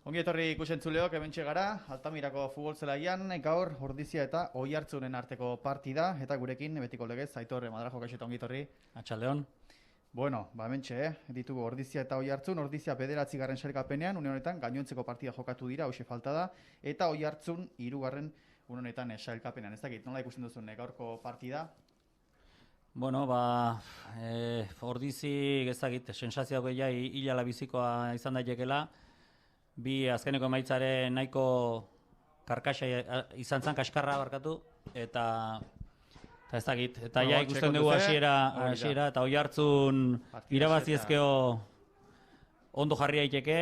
Ongi etorri ikusentzuleok, hementxe gara, Altamirako futbol zelaian, gaur Ordizia eta Oiartzunen arteko partida, eta gurekin, betiko legez, Aitor Madrajo, kaixo eta ongi etorri. Atxaldeon. Bueno, hementxe, ditugu Ordizia eta Oiartzun, Ordizia 9. sailkapenean, une honetan, gainontzeko partida jokatu dira, hoxe falta da, eta Oiartzun 3. une honetan sailkapenean. Ez dakit, nola ikusten duzun gaurko partida? Bueno, Ordizi, ez dakit, sensazioa gehiago hilala bizikoa izan daitekela, bi azkeneko emaitzaren nahiko karkaxa izan zen, kaskarra barkatu, eta ez dakit, eta ja ikusten dugu hasiera eta Oiartzun irabaziezkeo ondo jarri daiteke,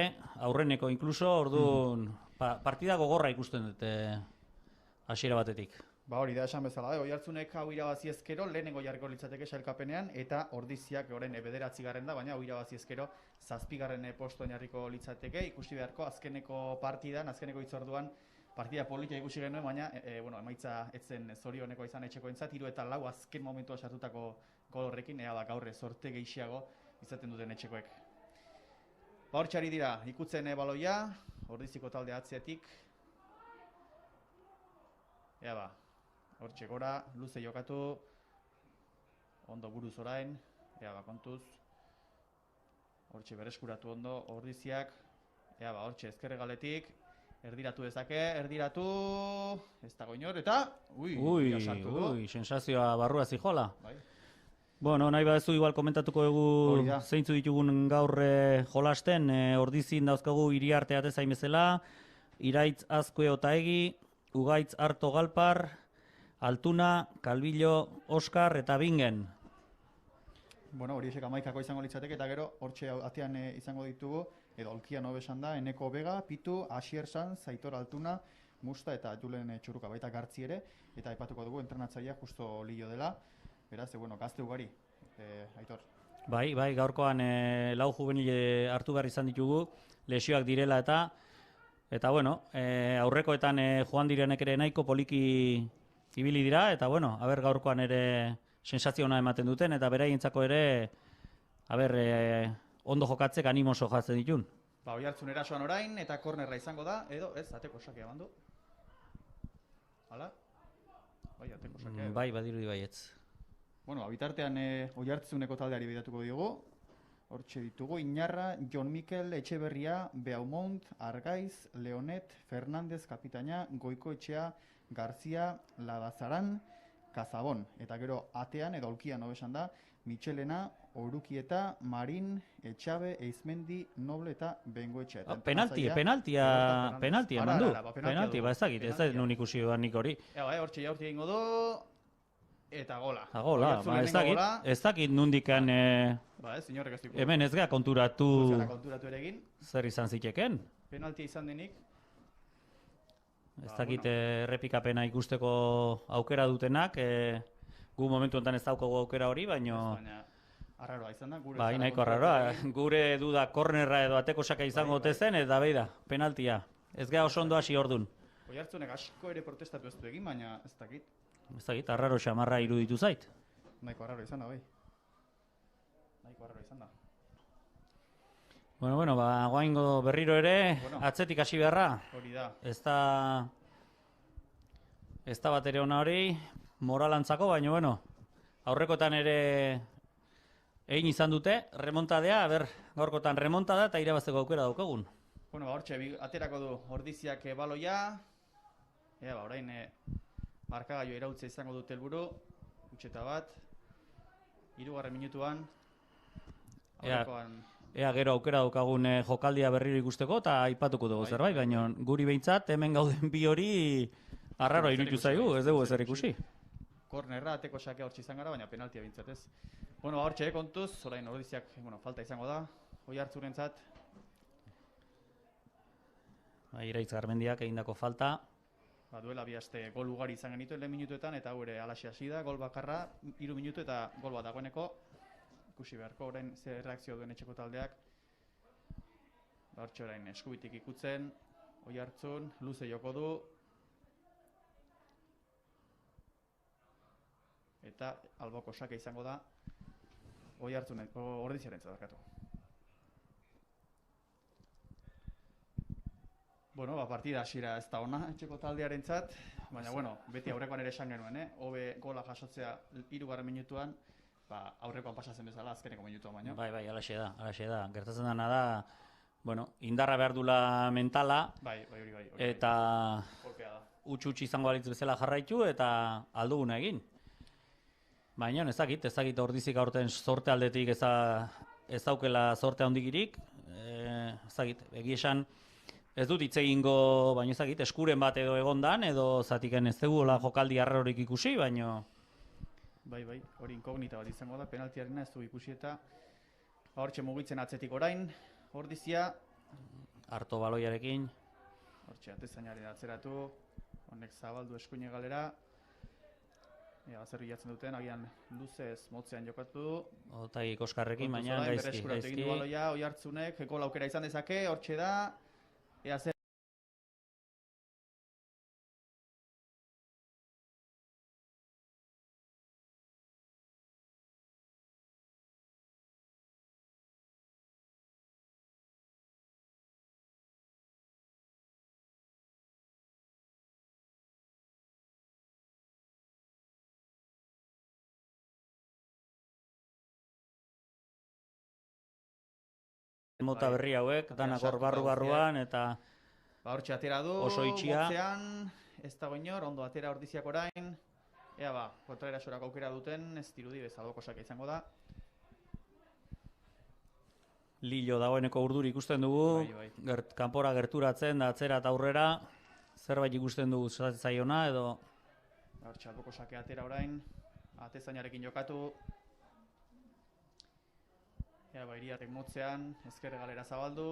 aurreneko inkluso, orduan partida gogorra ikusten dute hasiera batetik. Hori da esan bezala, Oiartzunek hau irabaziezkero lehenengo jarriko litzateke sailkapenean eta Ordiziak orain 9. da, baina hau irabaziezkero 7. postuan jarriko litzateke. Ikusi beharko azkeneko partidan, azkeneko hitzorduan partida polita ikusi genuen, baina emaitza etzen zorioneko izan etxekoentzat 3-4 azken momentua sartutako gol horrekin, ea gaur sorte gehiago izaten duten etxekoek. Hortxari dira, ikutzen baloia, Ordiziko talde atzeatik. Ea hortxe gora, luze jokatu, ondo buruz orain, kontuz, hortxe bereskuratu ondo, Ordiziak, hortxe ezkerregaletik, erdiratu dezake, erdiratu, ez dago inor, eta, sensazioa barrua zijola. Bueno, nahi badezu igual komentatuko dugu zeintzu ditugun gaur jolasten, Ordizin dauzkagu Iriarte atezain bezala, Iraitz Azkue Otaegi, Ugaitz Arto Galpar, Altuna, Kalbillo, Oskar eta Bingen. Hori esek 11 izango litzateke eta gero hortxe atean izango ditugu, edo Olkian hobesan da, Eneko Bega, Pitu, Asier Sanz, Aitor Altuna, Musta eta Julen Txuruka, baita Gartzi ere, eta aipatuko dugu entrenatzailea justo Lillo dela. Beraz, gazte ugari, Aitor. Bai, gaurkoan lau juvenile hartu behar izan ditugu, lesioak direla eta aurrekoetan joan direnek ere nahiko poliki ibili dira, eta aber gaurkoan ere sensazio ona ematen duten, eta beraientzako ere, ondo jokatzek animoso jatzen ditun. Oiartzun erasoan orain, eta kornerra izango da, edo ez, ateko sakea bandu. Hala? Bai, ateko sakea. Bai, badirudi baietz. Bitartean Oiartzuneko taldeari bidatuko diogu. Hortxe ditugu, Inarra, Jon Mikel, Etxeberria, Beaumont, Argaiz, Leonet, Fernandez, Kapitaina, Goikoetxea, Garzia, Lagazaran, Kazabon. Eta gero atean, edo Olkian hobesan da, Michelena, Orukieta, Marin, Etxabe, Eizmendi, Noble eta Bengoetxea. Penaltia eman du. Penaltia, ez dakit, ez da nun ikusi duan nik hori. Hortxe jaurti egingo du, eta gola. Ez dakit nundikan... Hemen ez gara konturatu ere egin. Zer izan ziteken. Penaltia izan denik. Ez dakit errepikapena ikusteko aukera dutenak. Gu momentu enten ez daukagu aukera hori, baina... Arraroa izan da. Bai, nahiko arraroa. Gure duda kornerra edo ateko saka izango tezen, eta beida, penaltia. Ez gara oso ondo hasi ordun. Oiartzunek asko ere protestatu ez du egin, baina ez dakit. Ez dakit, arraro xamarra iruditu zait. Nahiko arraro izan da, bai. Nahiko arraro izan da. Guaingo berriro ere, atzetik hasi beharra. Hori da. Ez da bat ere ona hori, moralantzako, baina aurrekotan ere egin izan dute, remontadea, gaurkotan remontada eta irabazteko aukera daukagun. Hortxe, aterako du Ordiziak baloia, orain markagailua irautza izango dute helburu, utxeta bat, 3. minutuan, aurrekoan... Ea gero aukera daukagun jokaldia berriro ikusteko eta aipatuko dugu zerbait, baina guri behintzat hemen gauden bi hori arraro iruditu zaigu, ez dugu ezer ikusi. Kornerra, ateko sakea hortxe izan gara, baina penaltia behintzat ez. Hortxe kontuz, orain Ordiziak falta izango da, Oiartzunentzat. Iraitz Garmendiak egindako falta. Duela bi aste gol ugari izan genituen lehen minutuetan, eta gure alaxi hasi da, gol bakarra, 3 minutu eta gol bat dagoeneko. Ikusi beharko, orain ze reakzio duen etxeko taldeak. Hortxe orain eskubitik ikutzen, Oiartzun, luze joko du. Eta alboko sake izango da, Ordiziarentzat barkatu. Bueno, partida hasiera ez da ona etxeko taldearentzat, baina bueno, beti aurrekoan ere esan genuen, hobe gola jasotzea 3. minutuan, aurrekoan pasatzen bezala azkeneko minutuan baino. Bai, alaxe da. Gertatzen dena da, bueno, indarra behar dula mentala, Hori. eta Kolpea da. utx izango balitz bezala jarraitu eta alduguna egin. Baina ez dakit Ordizik aurten sorte aldetik ez daukela sorte handigirik, ez dakit, egia esan ez dut hitz egingo, baina ez dakit, eskuren bat edo egondan, edo zatiken ez dugula jokaldi arrarorik ikusi, baina... Bai, hori inkognita bat izango da, penaltiarena ez du ikusi eta hortxe mugitzen atzetik orain, Ordizia. Harto baloiarekin. Hortxe atezainaren atzeratu, honek zabaldu eskuine galera. Zer bilatzen duten, agian luzez motzean jokatu du. Otagi Koskarrekin, baina gaizki. Egin du baloia, Oiartzunek, gol aukera izan dezake, hortxe da. Ea zer. Mota berri hauek, danak hor barruan eta... Hortxe atera du, oso itxia. motzean, ez dago inor, ondo atera Ordiziak orain. Ea kontraerasorak aukera duten, ez dirudi bezaloko saka izango da. Lilo dagoeneko urduri ikusten dugu, kanpora gerturatzen da atzera eta aurrera, zerbait ikusten dugu zaiona edo... Hortxe alboko sake atera orain, atezainarekin jokatu. Ea Iriatek motzean, ezker galera zabaldu.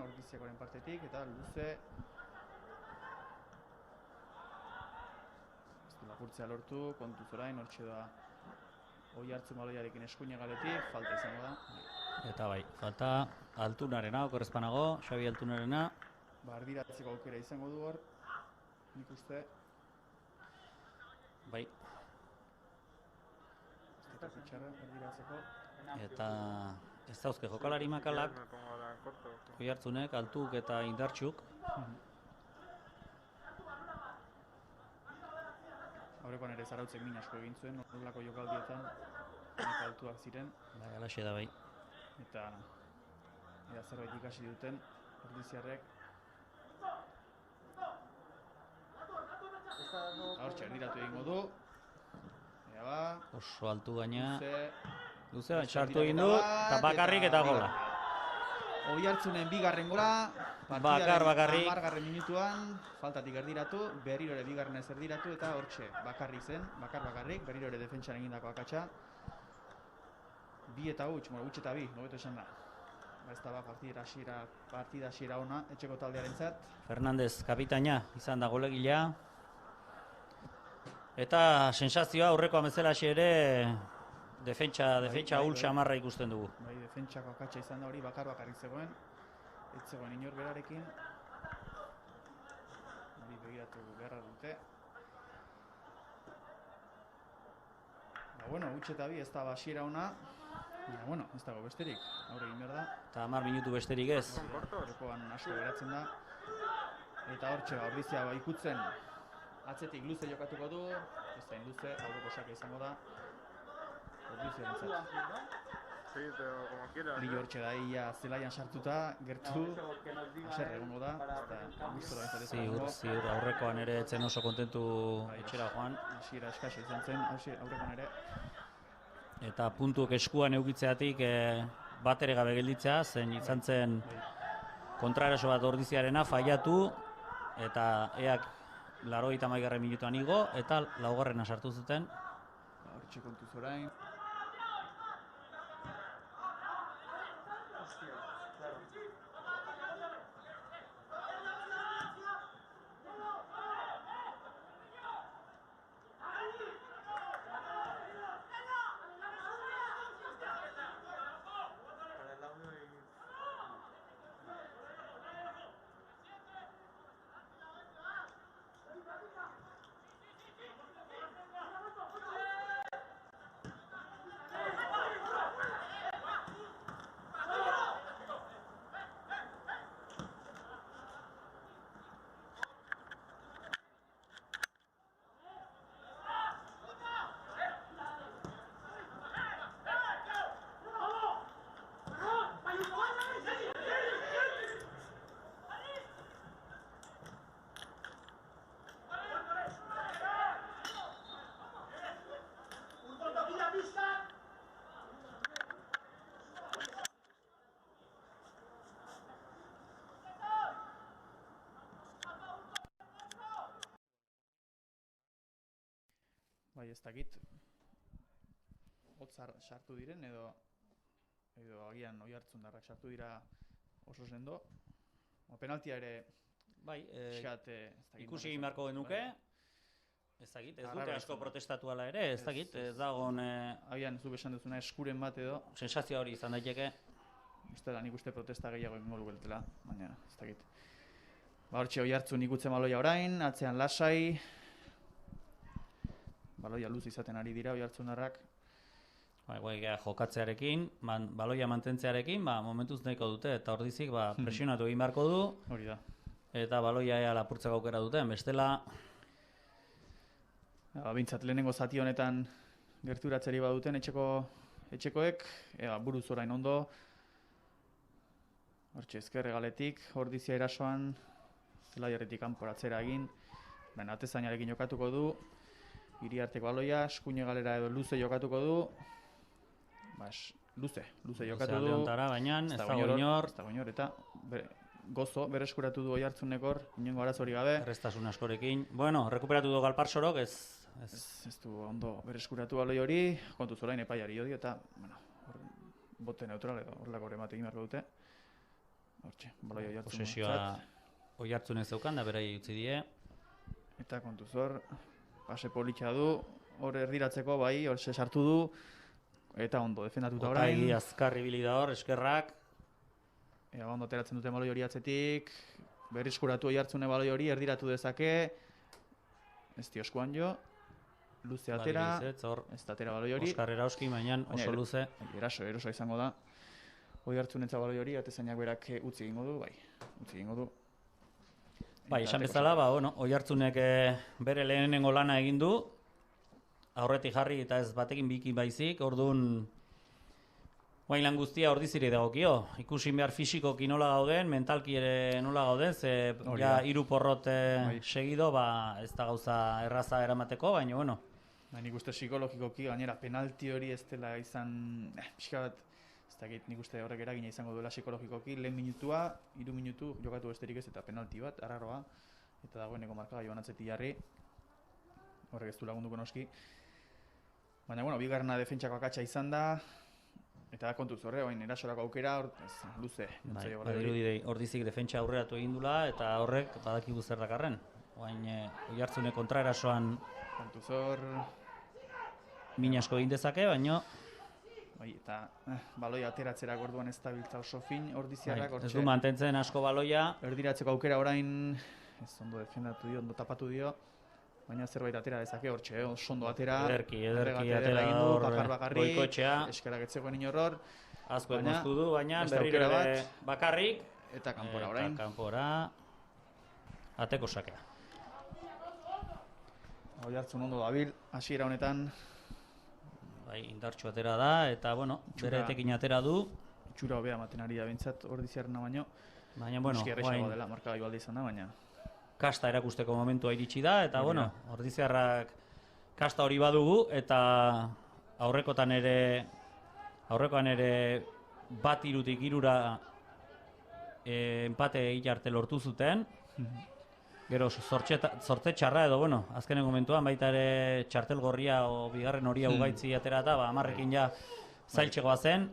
Ordiziakoren partetik eta luze ez du lapurtzea lortu, kontuz orain, hortxe da Oiartzun baloiarekin eskuine galetik, falta izango da. Eta bai, falta Altunarena, okorrezpanago, Xabi Altunarena. Ardiratzeko aukera izango du hor, nik uste. Bai. Eta ez dauzke jokalari makalak, Oiartzunek, Altuk eta Indartxuk. Aurrekoan ere Zarautzek min asko egin zuen, horrelako jokaldietan. nahiko altuak ziren, Bai, alaxe da bai. eta ea zerbait ikasi duten ordiziarrek. Hortxe, erdiratu egingo du. Ea ba, Oso altu gaina. luze, Luze, sartu egin du, eta bakarrik eta gola. Oiartzunen bigarren gola, Bakarrik. 10. minutuan, faltatik erdiratu, berriro ere bigarrenez erdiratu, eta hortxe, bakarrik zen, bakarrik, berriro ere defentsan egindako akatsa. 2 eta huts, eta 2, hobeto esan da. Ez da ba, partida hasiera ona, etxeko taldearentzat. Fernandez kapitaina izan da golegilea. Eta sensazioa aurrekoa bezalaxe ere defentsa ahul xamarra ikusten dugu. Bai, defentsako akatsa izan da hori, bakarrik zegoen. Ez zegoen inor berarekin. Hori begiratu beharra dute. Bueno, huts eta 2 ez da hasiera ona. Bueno, ez dago besterik, aurre egin behar da. Eta 10 minutu besterik ez. Jokoan asko geratzen da. Eta hortxe, Ordizia ikutzen atzetik luze jokatuko du. Ez da luze, aurreko saka izango da. Ordiziarentzat. Li hortxe da, ia zelaian sartuta, gertu, aserre egongo da. Ziur, aurrekoan ere etzen oso kontentu etxera joan. Hasiera eskasa izan zen, aurrekoan ere. Eta puntuak eskuan eukitzeatik bat ere gabe gelditzea, zen izan zen kontraeraso bat Ordiziarena faiatu, eta eak 80. minutuan igo, eta 4. sartu zuten. Hortxe kontuz orain. Bai, ez dakit hotzar sartu diren edo agian Oiartzundarrak sartu dira oso sendo. Penaltia ere bai, ikusi ikusi egin beharko genuke. Ez dakit, ez dute asko protestatu ala ere, ez dakit, ez dagoen agian zu besan duzuna eskuren bat edo sensazio hori izan daiteke. Ustela nik uste protesta gehiago egingo luketela, baina ez dakit. Hortxe Oiartzun ikutzen baloia orain, atzean lasai. Baloia luz izaten ari dira Oiartzundarrak. Jokatzearekin, baloia mantentzearekin, momentuz nahiko dute, eta Ordizik presionatu egin beharko du. Hori da. Eta baloia lapurtzeko aukera duten, bestela... Bintzat lehenengo zati honetan gerturatzeri baduten etxekoek, buruz orain ondo. Hortxe ezkerre galetik, Ordizia erasoan, zelaiarretik kanporatzera egin. Atezainarekin jokatuko du. Iriarteko baloia, eskuine galera edo luze jokatuko du. Luze jokatu du. Baina ez dago inor. Ez dago inor, eta gozo bereskuratu du Oiartzunekor, inongo arazori gabe. Errestasun askorekin. Bueno, rekuperatu du Galparsorok, ez du ondo bereskuratu baloi hori, kontuz orain epaiari dio, eta bote neutral edo horrelako remate egin beharko dute. Hortxe, baloi Oiartzunentzat. Posesioa Oiartzunek zeukan da berai utzi die. Eta kontuz hor, pase politxa du, hor erdiratzeko bai, hor sartu du, eta ondo defendatuta orain. Otaegi azkar ibili da hor, eskerrak. Ondo ateratzen dute baloi hori atzetik, berreskuratu Oiartzune baloi hori, erdiratu dezake, ez dioskuan jo, luze atera, ez da atera baloi hori. Oskar Erauski, baina oso luze. Eroso izango da. Oiartzunentza baloi hori, atezainak berak utzi egingo du, bai, utzi egingo du. Bai, esan bezala, Oiartzunek bere lehenengo lana egin du, aurretik jarri eta ez batekin biki baizik, orduan guain lan guztia ordiziri dagokio. Ikusi behar fisikoki nola gauden, mentalki ere nola gauden, ze ja 3 porrot segido, ez da gauza erraza eramateko, baina bueno. Nik uste psikologikoki gainera penalti hori ez dela izan, pixka bat, ez dakit nik uste horrek eragina izango duela psikologikoki, 3 minutu jokatu besterik ez eta penalti bat, arraroa, eta dagoeneko markagailuan atzetik jarri, horrek ez du lagunduko noski. Baina, bueno, bigarrena defentsako akatsa izan da, eta kontuz horre, oin erasorako aukera, luze. Ordizik defentsa aurreratu egin dula, eta horrek badakigu zer dakarren. Oain, Oiartzune kontraerasoan kontuz hor min asko egin dezake, baina eta baloi ateratzerak orduan ez da biltza oso fin, ordiziarrak ez du mantentzen asko baloia. Erdiratzeko aukera orain, ez ondo defendatu dio, ondo tapatu dio, baina zerbait atera dezake hortxe, oso ondo atera. Ederki atera hor Goikoetxea. Eskarak etzegoen inorror. Asko emoztu du, baina berriro ere bakarrik. Eta kanpora orain. Eta kanpora ateko sakea. Oiartzun ondo dabil, hasiera honetan. Bai, indartxu atera da, eta bueno, bere etekin atera du. Itxura hobea ematen ari da bintzat ordiziarrena baino. Baina, bueno, guain dela, markagailu alde izan da, baina kasta erakusteko momentua iritsi da, eta bueno, ordiziarrak kasta hori badugu, eta aurrekoan ere 1-3 empate egite arte lortu zuten. Gero zortze txarra edo, bueno, azkenen momentuan baita ere txartel gorria o bigarren horia ugaitzi atera eta 10ekin ja zailtxegoa zen.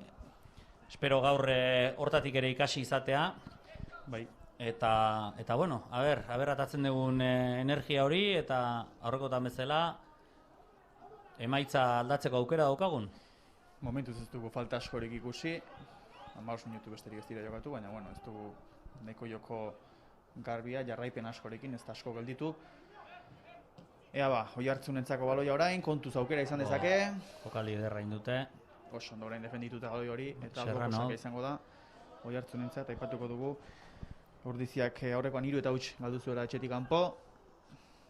Espero gaur hortatik ere ikasi izatea. Bai. Eta bueno, aber atatzen dugun energia hori eta aurrekotan bezala emaitza aldatzeko aukera daukagun. Momentuz ez dugu falta askorik ikusi. 15 minutu besterik ez dira jokatu, baina bueno, ez dugu nahiko joko garbia, jarraipen askorekin, ez da asko gelditu. Ea ba, Oiartzunentzako baloia orain, kontuz aukera izan dezake. Jokali ederra indute. Oso ondo orain defendituta baloi hori, eta algo kosaka izango da. Oiartzunentzat aipatuko dugu. Ordiziak aurrekoan 3 eta huts galdu zuela etxetik kanpo.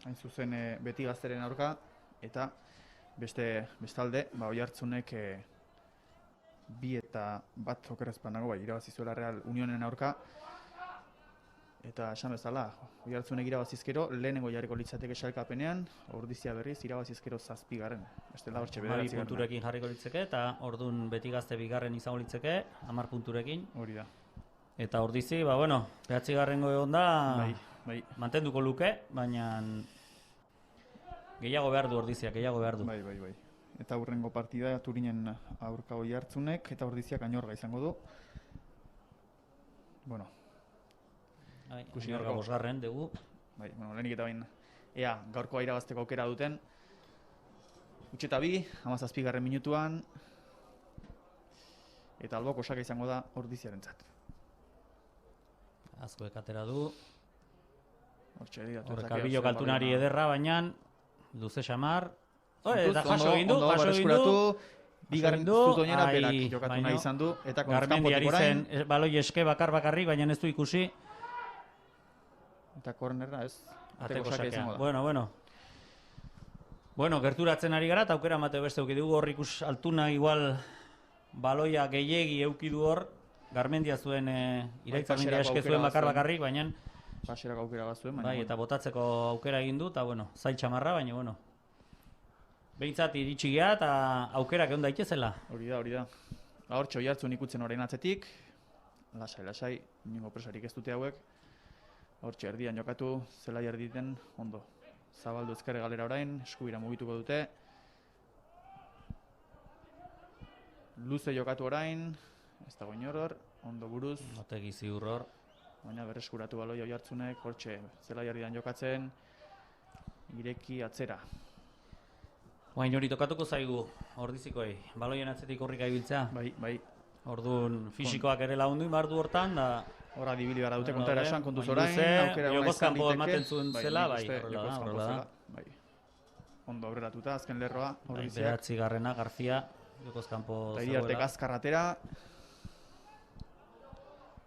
Hain zuzen beti gazteren aurka. Eta bestalde, Oiartzunek 2 eta 1 okerrezpan nago, irabazi zuela Real Unionen aurka. Eta esan bezala, Oiartzunek irabazizkero, lehenengo jarriko litzateke sailkapenean, Ordizia berriz irabazizkero 7. Bestela hortxe 9. punturekin jarriko litzeke, eta ordun beti gazte bigarren izango litzeke, 10 punturekin. Hori da. Eta Ordizi, 9. egon da, bai. mantenduko luke, baina gehiago behar du Ordiziak, gehiago behar du. Bai. Eta hurrengo partida Turinen aurka Oiartzunek, eta Ordiziak Añorga izango du. Bueno, ikusi gaurko 5. dugu. Bai, lehenik eta bain, ea, gaurkoa irabazteko aukera duten. Utxeta 2, 17. minutuan. Eta alboko osaka izango da Ordiziarentzat. Azkoek atera du. Horrek albillo kaltunari ederra, baina luze xamar. Eta jaso egin du. Bigarren zutoinera berak jokatu nahi izan du. Eta Garmendi ari zen baloi eske bakarrik, baina ez du ikusi. Eta kornerra ez. Ateko sakea. Bueno, gerturatzen ari gara, eta aukera emate beste eukidu hor ikus Altuna igual baloia gehiegi eukidu hor. Garmendia zuen iraitzamindia eske zuen bakarrik, baina paserako aukera bat zuen, bai, eta botatzeko aukera egin du, eta bueno, zail txamarra, baina bueno. Behintzat iritsi geha eta aukerak egon daitezela. Hori da. Hortxe Oiartzun ikutzen orain atzetik. Lasai, inongo presarik ez dute hauek. Hortxe erdian jokatu, zelai erditen, ondo. Zabaldu ezkerre galera orain, eskubira mugituko dute. Luze jokatu orain, ez dago inoror, ondo buruz. Otegi ziur hor. Baina berreskuratu baloi Oiartzunek, hortxe zelai erdian jokatzen, ireki atzera. Oain hori tokatuko zaigu, Ordizikoei, baloien atzetik horrik aibiltzea. Bai. Orduan fisikoak ere lagundu behar du hortan, da... Horra dibili gara dute kontra erasoan, kontuz orain, aukera gona izan liteke. Ematen zuen zela, horrela da. Bai. Ondo aurreratuta, azken lerroa, Ordiziak. 9. Garzia, Jokozkampo zegoela. Eta iriartek azkarratera.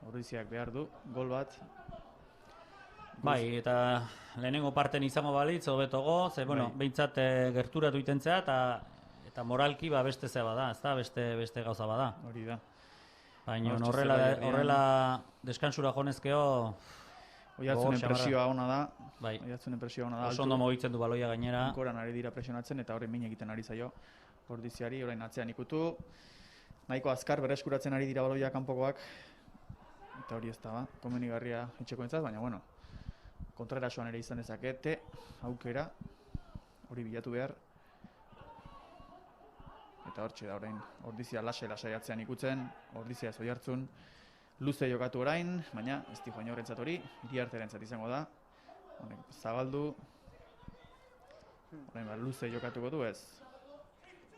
Ordiziak behar du, gol bat. Bai, eta lehenengo parten izango balitz, hobetogo, ze, bueno, Bai. behintzat gerturatu itentzea, eta moralki beste zea bada, ez da, beste gauza bada. Hori da. Baina Hortxe horrela, zelai horrela deskansura jonezkeo, Oiartzunen xamarra. presioa ona da. bai, Oiartzunen presioa ona da. oso ondo mugitzen du baloia gainera. Goran ari dira presionatzen eta horren min egiten ari zaio. Ordiziari, orain atzean ikutu. Nahiko azkar berreskuratzen ari dira baloia kanpokoak. Eta hori ez da, ba, komenigarria etxekoentzat, baina bueno, kontraerasoan ere izan dezakete, aukera, hori bilatu behar. Eta hortxe da orain, Ordizia lasai atzean ikutzen, Ordizia ez Oiartzun, luze jokatu orain, baina ez di joan horrentzat hori, Iriarterentzat izango da. Honek zabaldu, orain luze jokatuko du ez.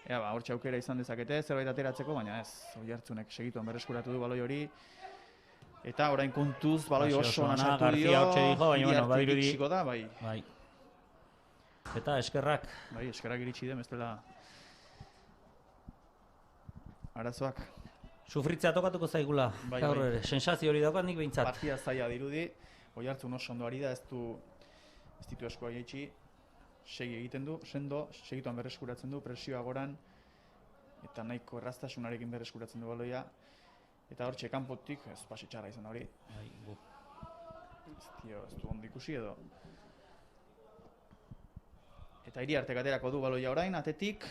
Ea ba, hortxe aukera izan dezakete, zerbait ateratzeko, baina ez, Oiartzunek segituan berreskuratu du baloi hori. Eta orain kontuz baloi Paseo oso ona, nasartu García dio, hortxe dijo, baina, bueno, Iriarte badirudi- iritsiko da, bai. Bai. Eta eskerrak, Bai, eskerrak iritsi den, bestela arazoak. sufritzea tokatuko zaigula, Bai, gaur bai. ere, sensazio hori daukat nik behintzat. Partida zaila dirudi, Oiartzun oso ondo ari da, ez ditu eskoa jaitsi, segi egiten du, sendo, segituan berreskuratzen du, presioa goran, eta nahiko erraztasunarekin berreskuratzen du baloia. Eta hortxe kanpotik, ez pasi txarra izan da hori, Bai, gu. ez du ondo ikusi edo. Eta Iriartek aterako du baloia orain, atetik.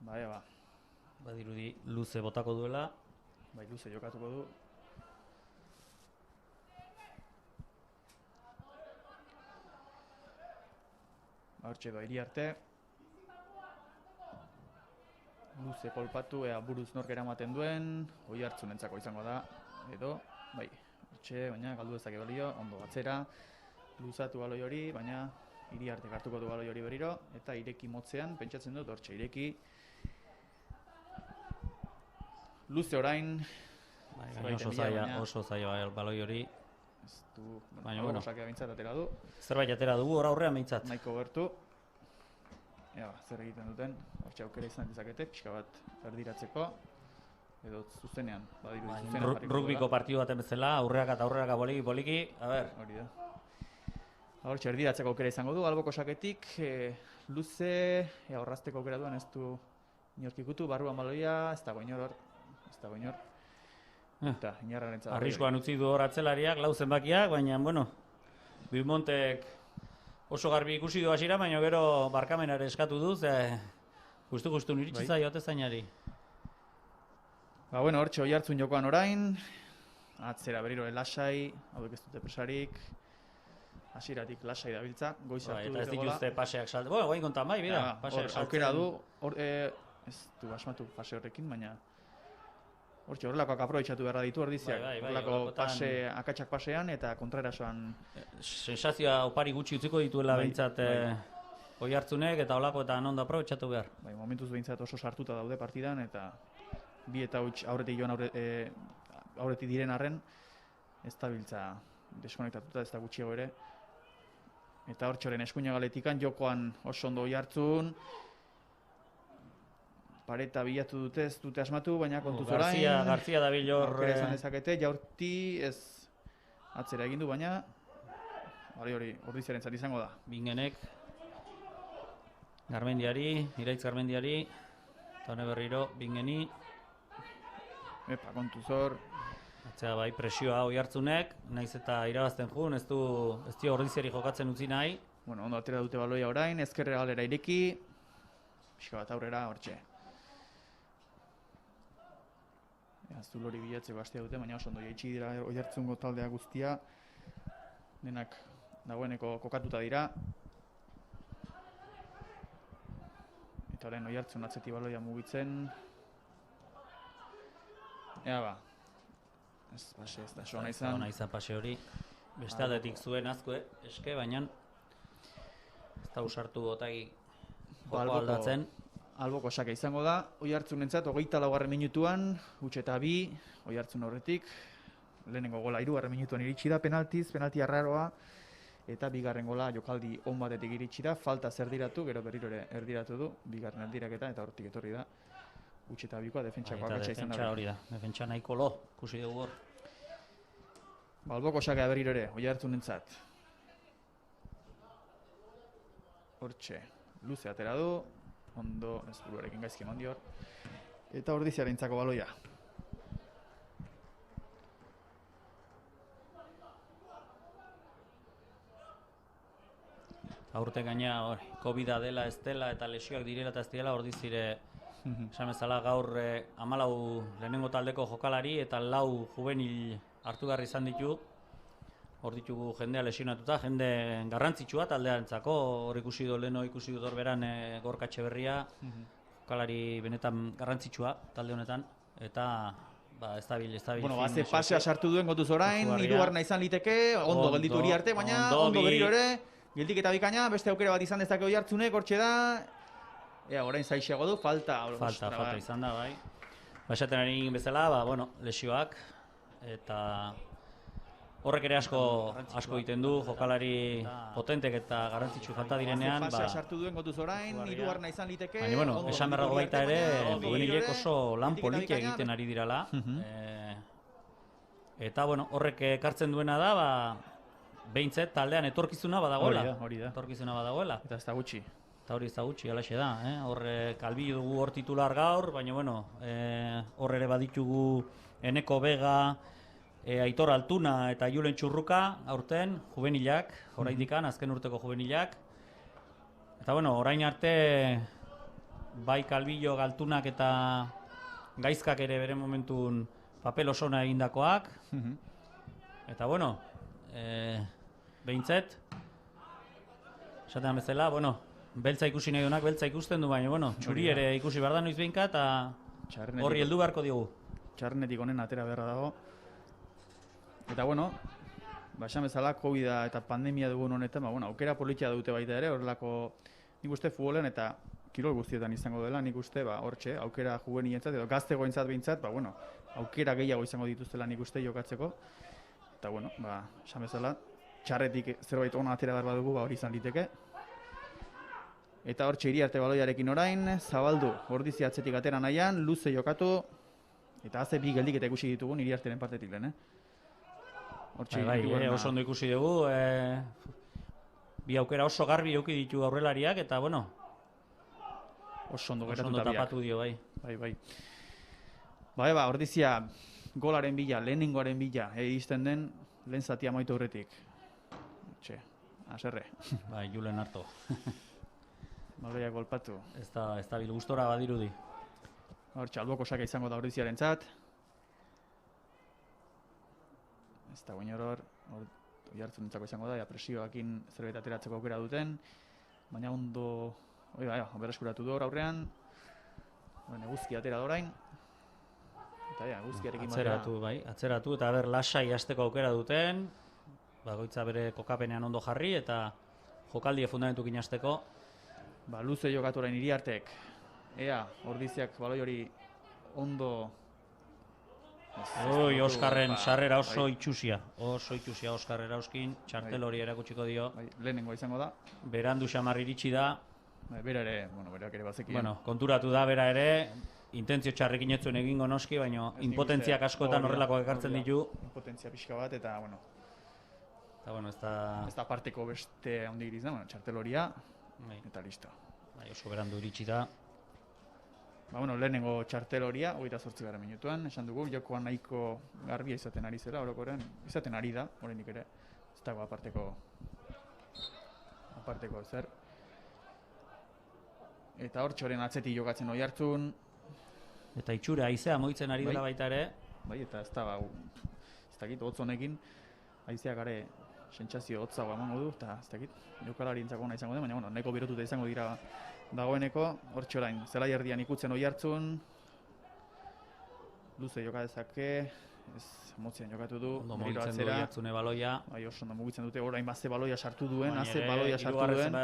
Bai, ba, Badirudi luze botako duela. bai luze jokatuko du. Hortxe doa Iriarte. Luze kolpatu, ea buruz nork eramaten duen, Oiartzunentzako izango da, edo, bai, hortxe, baina galdu dezake balio, ondo batzera, luzatu baloi hori, baina Iriartek hartuko du baloi hori berriro, eta ireki motzean, pentsatzen dut, hortxe, ireki. Luze orain, Bai, Zerbait oso bila, zaila, baina- oso zaila bai, baloi hori. ez du, Baina, bueno. sakea bintzat atera du, Zerbait atera dugu hor aurrean behintzat. nahiko gertu. Ea, zer egiten duten, hortxe aukera izan dezakete, pixka bat erdiratzeko, edo zuzenean, badirudi Bai, zuzenean jarriko rugbiko duela. partidu baten bezala, aurreaka eta aurreaka poliki, a ber, Hori da. Hortxe erdiratzeko aukera izango du, alboko saketik, luze, horrazteko aukera duen ez du inork ikutu, barruan baloia, ez dago inor hor, ez dago inor. Eta inarrarentzat. arriskoan utzi du hor atzelariak, lau zenbakiak, baina, bueno, Bilmontek oso garbi ikusi du hasiera, baina gero barkamenare eskatu du, ze justu niritsi Bai. zaio atezainari. Ba, bueno, hortxe Oiartzun jokoan orain, atzera berriro lasai, hauek ez dute presarik, hasieratik lasai dabiltza, goiz Bai, hartu eta ez dute gola. dituzte paseak saldu. Bueno, guain kontan bai, bida, Ja, paseak hor, saltzen. aukera du, hor, ez du asmatu pase horrekin, baina hortxe horrelakoak aprobetxatu beharra ditu Ordiziak, Bai, horrelako horrekotan- pase, akatsak pasean eta kontraerasoan. Sensazioa opari gutxi utziko dituela Bai, behintzat bai. Oiartzunek eta olakoetan ondo aprobetxatu behar. Bai, momentuz behintzat oso sartuta daude partidan eta bi eta huts aurretik joan aurretik diren arren ez da biltza deskonektatuta, ez da gutxiago ere. Eta hortxoren eskuinagaletikan jokoan oso ondo Oiartzun. Pareta bilatu dute, ez dute asmatu, baina kontuz orain. Garzia dabil hor... Aukera izan dezakete, jaurti ez atzera egin du, baina hori Ordiziarentzat izango da. Bingenek, Garmendiari, Iraitz Garmendiari, eta hone berriro, Bingeni, Epa, kontuz hor. atzea bai presioa Oiartzunek, naiz eta irabazten jun, ez dio Ordiziari jokatzen utzi nahi. Bueno, ondo atera dute baloia orain, ezkerre galera ireki. Pixka bat aurrera, hortxe. Azul hori bilatzeko hastea dute, baina oso ondo jaitsi dira Oiartzungo taldea guztia. Denak dagoeneko kokatuta dira. Eta orain Oiartzun atzetik baloia mugitzen. Ea ba. Ez pase, ez da soa Ez da ona izan pase hori. Beste aldetik zuen azkue, eske, baina ez da usartu otagi joko Alboko- aldatzen. Alboko sake izango da, Oiartzunentzat 24. minutuan, huts eta 2, Oiartzun horretik. Lehenengo gola 3. minutuan iritsi da penaltiz, penalti arraroa. Eta bigarren gola jokaldi on batetik iritsi da, falta erdiratu, gero berriro ere erdiratu du, bigarren erdiraketa eta hortik etorri da. Huts eta 2koa defentsako Eta akatsa izan defentsa da. hori da, defentsa nahiko lo, ikusi dugu hor. Alboko sakea berriro ere, Oiartzunentzat. Hortxe, luze atera du, ondo, ez buruarekin gaizki eman dior. Eta Ordiziarentzako baloia. Aurten gaina COVID-a dela ez dela eta lesioak direla eta ez direla Ordizire esan bezala gaur 14 lehenengo taldeko jokalari eta 4 juvenil hartu behar izan ditu. Hor ditugu jendea lesionatuta, jende garrantzitsua taldearentzako, hor ikusi du leno ikusi dut hor beran Gorka Etxeberria, jokalari benetan garrantzitsua talde honetan eta estabil. Bueno, ze pasea sartu duen gotuz orain, hirugarrena izan liteke, ondo gelditu Iriarte, baina ondo berriro ere, geldik eta bikaina, beste aukera bat izan dezake Oiartzunek, hortxe da, orain zaixiago du, falta izan da, bai. Esaten ari bezala, lesioak, eta horrek ere asko egiten du, jokalari potentek eta garrantzitsu falta direnean. Pasea sartu duen gotuz orain, hirugarrena izan liteke. Baina, esan berrago baita ere, juvenilek oso lan polita egiten ari dirala. Eta, horrek ekartzen duena da, behintzet taldean etorkizuna badagoela. Etorkizuna badagoela. Eta ez da gutxi. Eta hori ez da gutxi, alaxe da. Horre kalbilu dugu hor titular gaur, baina hor ere baditugu Eneko Bega, Aitor Altuna eta Julen Txurruka aurten, juvenilak, oraindikan, azken urteko juvenilak. Eta orain arte bai Kalbillo, Galtunak eta Gaizkak ere bere momentun papel osona egindakoak. Eta behintzet, esaten bezala, beltza ikusi nahi duenak beltza ikusten du, baina txuri ere ikusi behar da noiz behinka eta horri heldu beharko diogu. Txarrenetik honen atera beharra dago. Eta esan bezala, COVID-a eta pandemia dugun honetan, aukera politia dute baita ere, horrelako, nik uste futbolen eta kirol guztietan izango dela, nik uste, hortxe, aukera juvenientzat edo gaztegoentzat behintzat, aukera gehiago izango dituztela nik uste jokatzeko. Eta esan bezala, txarretik zerbait ona atera behar badugu, hori izan liteke. Eta hortxe Iriarte baloiarekin orain, zabaldu, Ordizia atzetik atera nahian, luze jokatu, eta haze bi geldik eta ikusi ditugun Iriarteren partetik lehen, oso ondo ikusi dugu, bi aukera oso garbi eduki ditu aurrelariak, eta oso ondo tapatu dio, bai. Ordizia golaren bila, lehenengoaren bila, izten den, lehen zatia amaitu aurretik. Aserre. Julen harto. Baloia golpatu. Ez da bil gustora badirudi. Hortxe, alboko saka izango da Ordiziarentzat. Ez da guin hor, Oiartzunentzako izango da, presioakin zerbait ateratzeko aukera duten. Baina ondo, berreskuratu du hor aurrean. Eguzki atera da orain. Eta eguzkiarekin atzeratu eta lasai hasteko aukera duten. Bagoitza bere kokapenean ondo jarri eta jokaldia fundamentukin hasteko. Luze jokatu orain Iriartek. Ordiziak baloi hori ondo... Oskarren sarrera oso itxusia. Oso itxusia Oskar Erauskin, txartel hori erakutsiko dio. Lehenengo izango da. Berandu xamar iritsi da. Bera ere, berak ere bazekien. Konturatu da bera ere, intentzio txarrekin ez zuen egingo noski, baina impotentziak askotan horrelakoak ekartzen ditu. Impotentzia pixka bat eta, ez da parteko beste handi iriz da, txartel horia, eta listo. Oso berandu iritsi da. Lehenengo txartel horia, 28. minutuan, esan dugu, jokoan nahiko garbia izaten ari zela, orokoren, izaten ari da, oraindik ere, ez dago aparteko zer. Eta hor txoren atzetik jokatzen Oiartzun. Eta itxura, haizea moitzen ari dela baita ere. Eta ez dakit, hotz honekin, haizeak gare sentsazio hotzago emango du, eta ez dakit, jokalarientzako ona izango den, baina nahiko berotuta izango dira dagoeneko, hor txorain, zelai erdian ikutzen Oiartzun, luze joka dezake, ez motzean jokatu du, ondo mugitzen du Oiartzune baloia. Oso ondo mugitzen dute, orain baze baloia sartu duen, baloia sartu duen.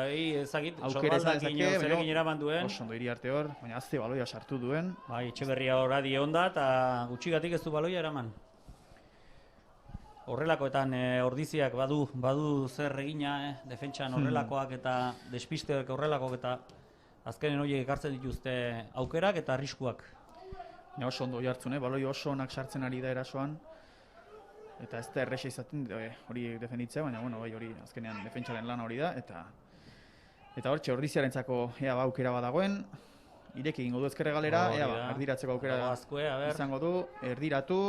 Aukera zerekin eraman duen. Oso ondo Iriarte hor, baina haze baloia sartu duen. Etxeberria horadi onda eta gutxigatik ez du baloia eraman. Horrelakoetan Ordiziak badu zer egina, defentsan horrelakoak eta despisteak horrelakoak eta azkenen horiek ekartzen dituzte aukerak eta arriskuak. Oso ondo Oiartzun, baloi oso onak sartzen ari da erasoan. Eta ez da erresa izaten hori defenditzea, baina bueno, bai hori azkenean defentsaren lana hori da, eta hortxe ordiziarentzako ea aukera badagoen, ireki egingo du ezkerre galera, erdiratzeko aukera izango du, erdiratu,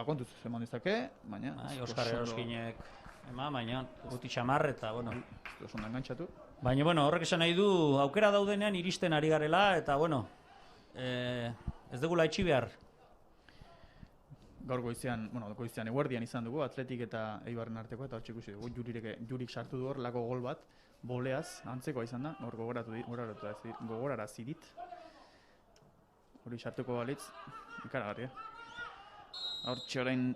kontuz eman dezake, baina... Oskar Eroskinek baina guti xamar eta, bueno... Ez ondo engantzatu. Baina, bueno, horrek esan nahi du, aukera daudenean iristen ari garela, eta, bueno, ez dugula etxi behar. Gaur goizean eguerdian izan dugu, Atletik eta Eibarren arteko, eta hortxe ikusi dugu, Jurik sartu du hor, lako gol bat, boleaz, antzekoa izan da, hor gogorarazi dit. Hori sartuko balitz, ikaragarria. Hortxe orain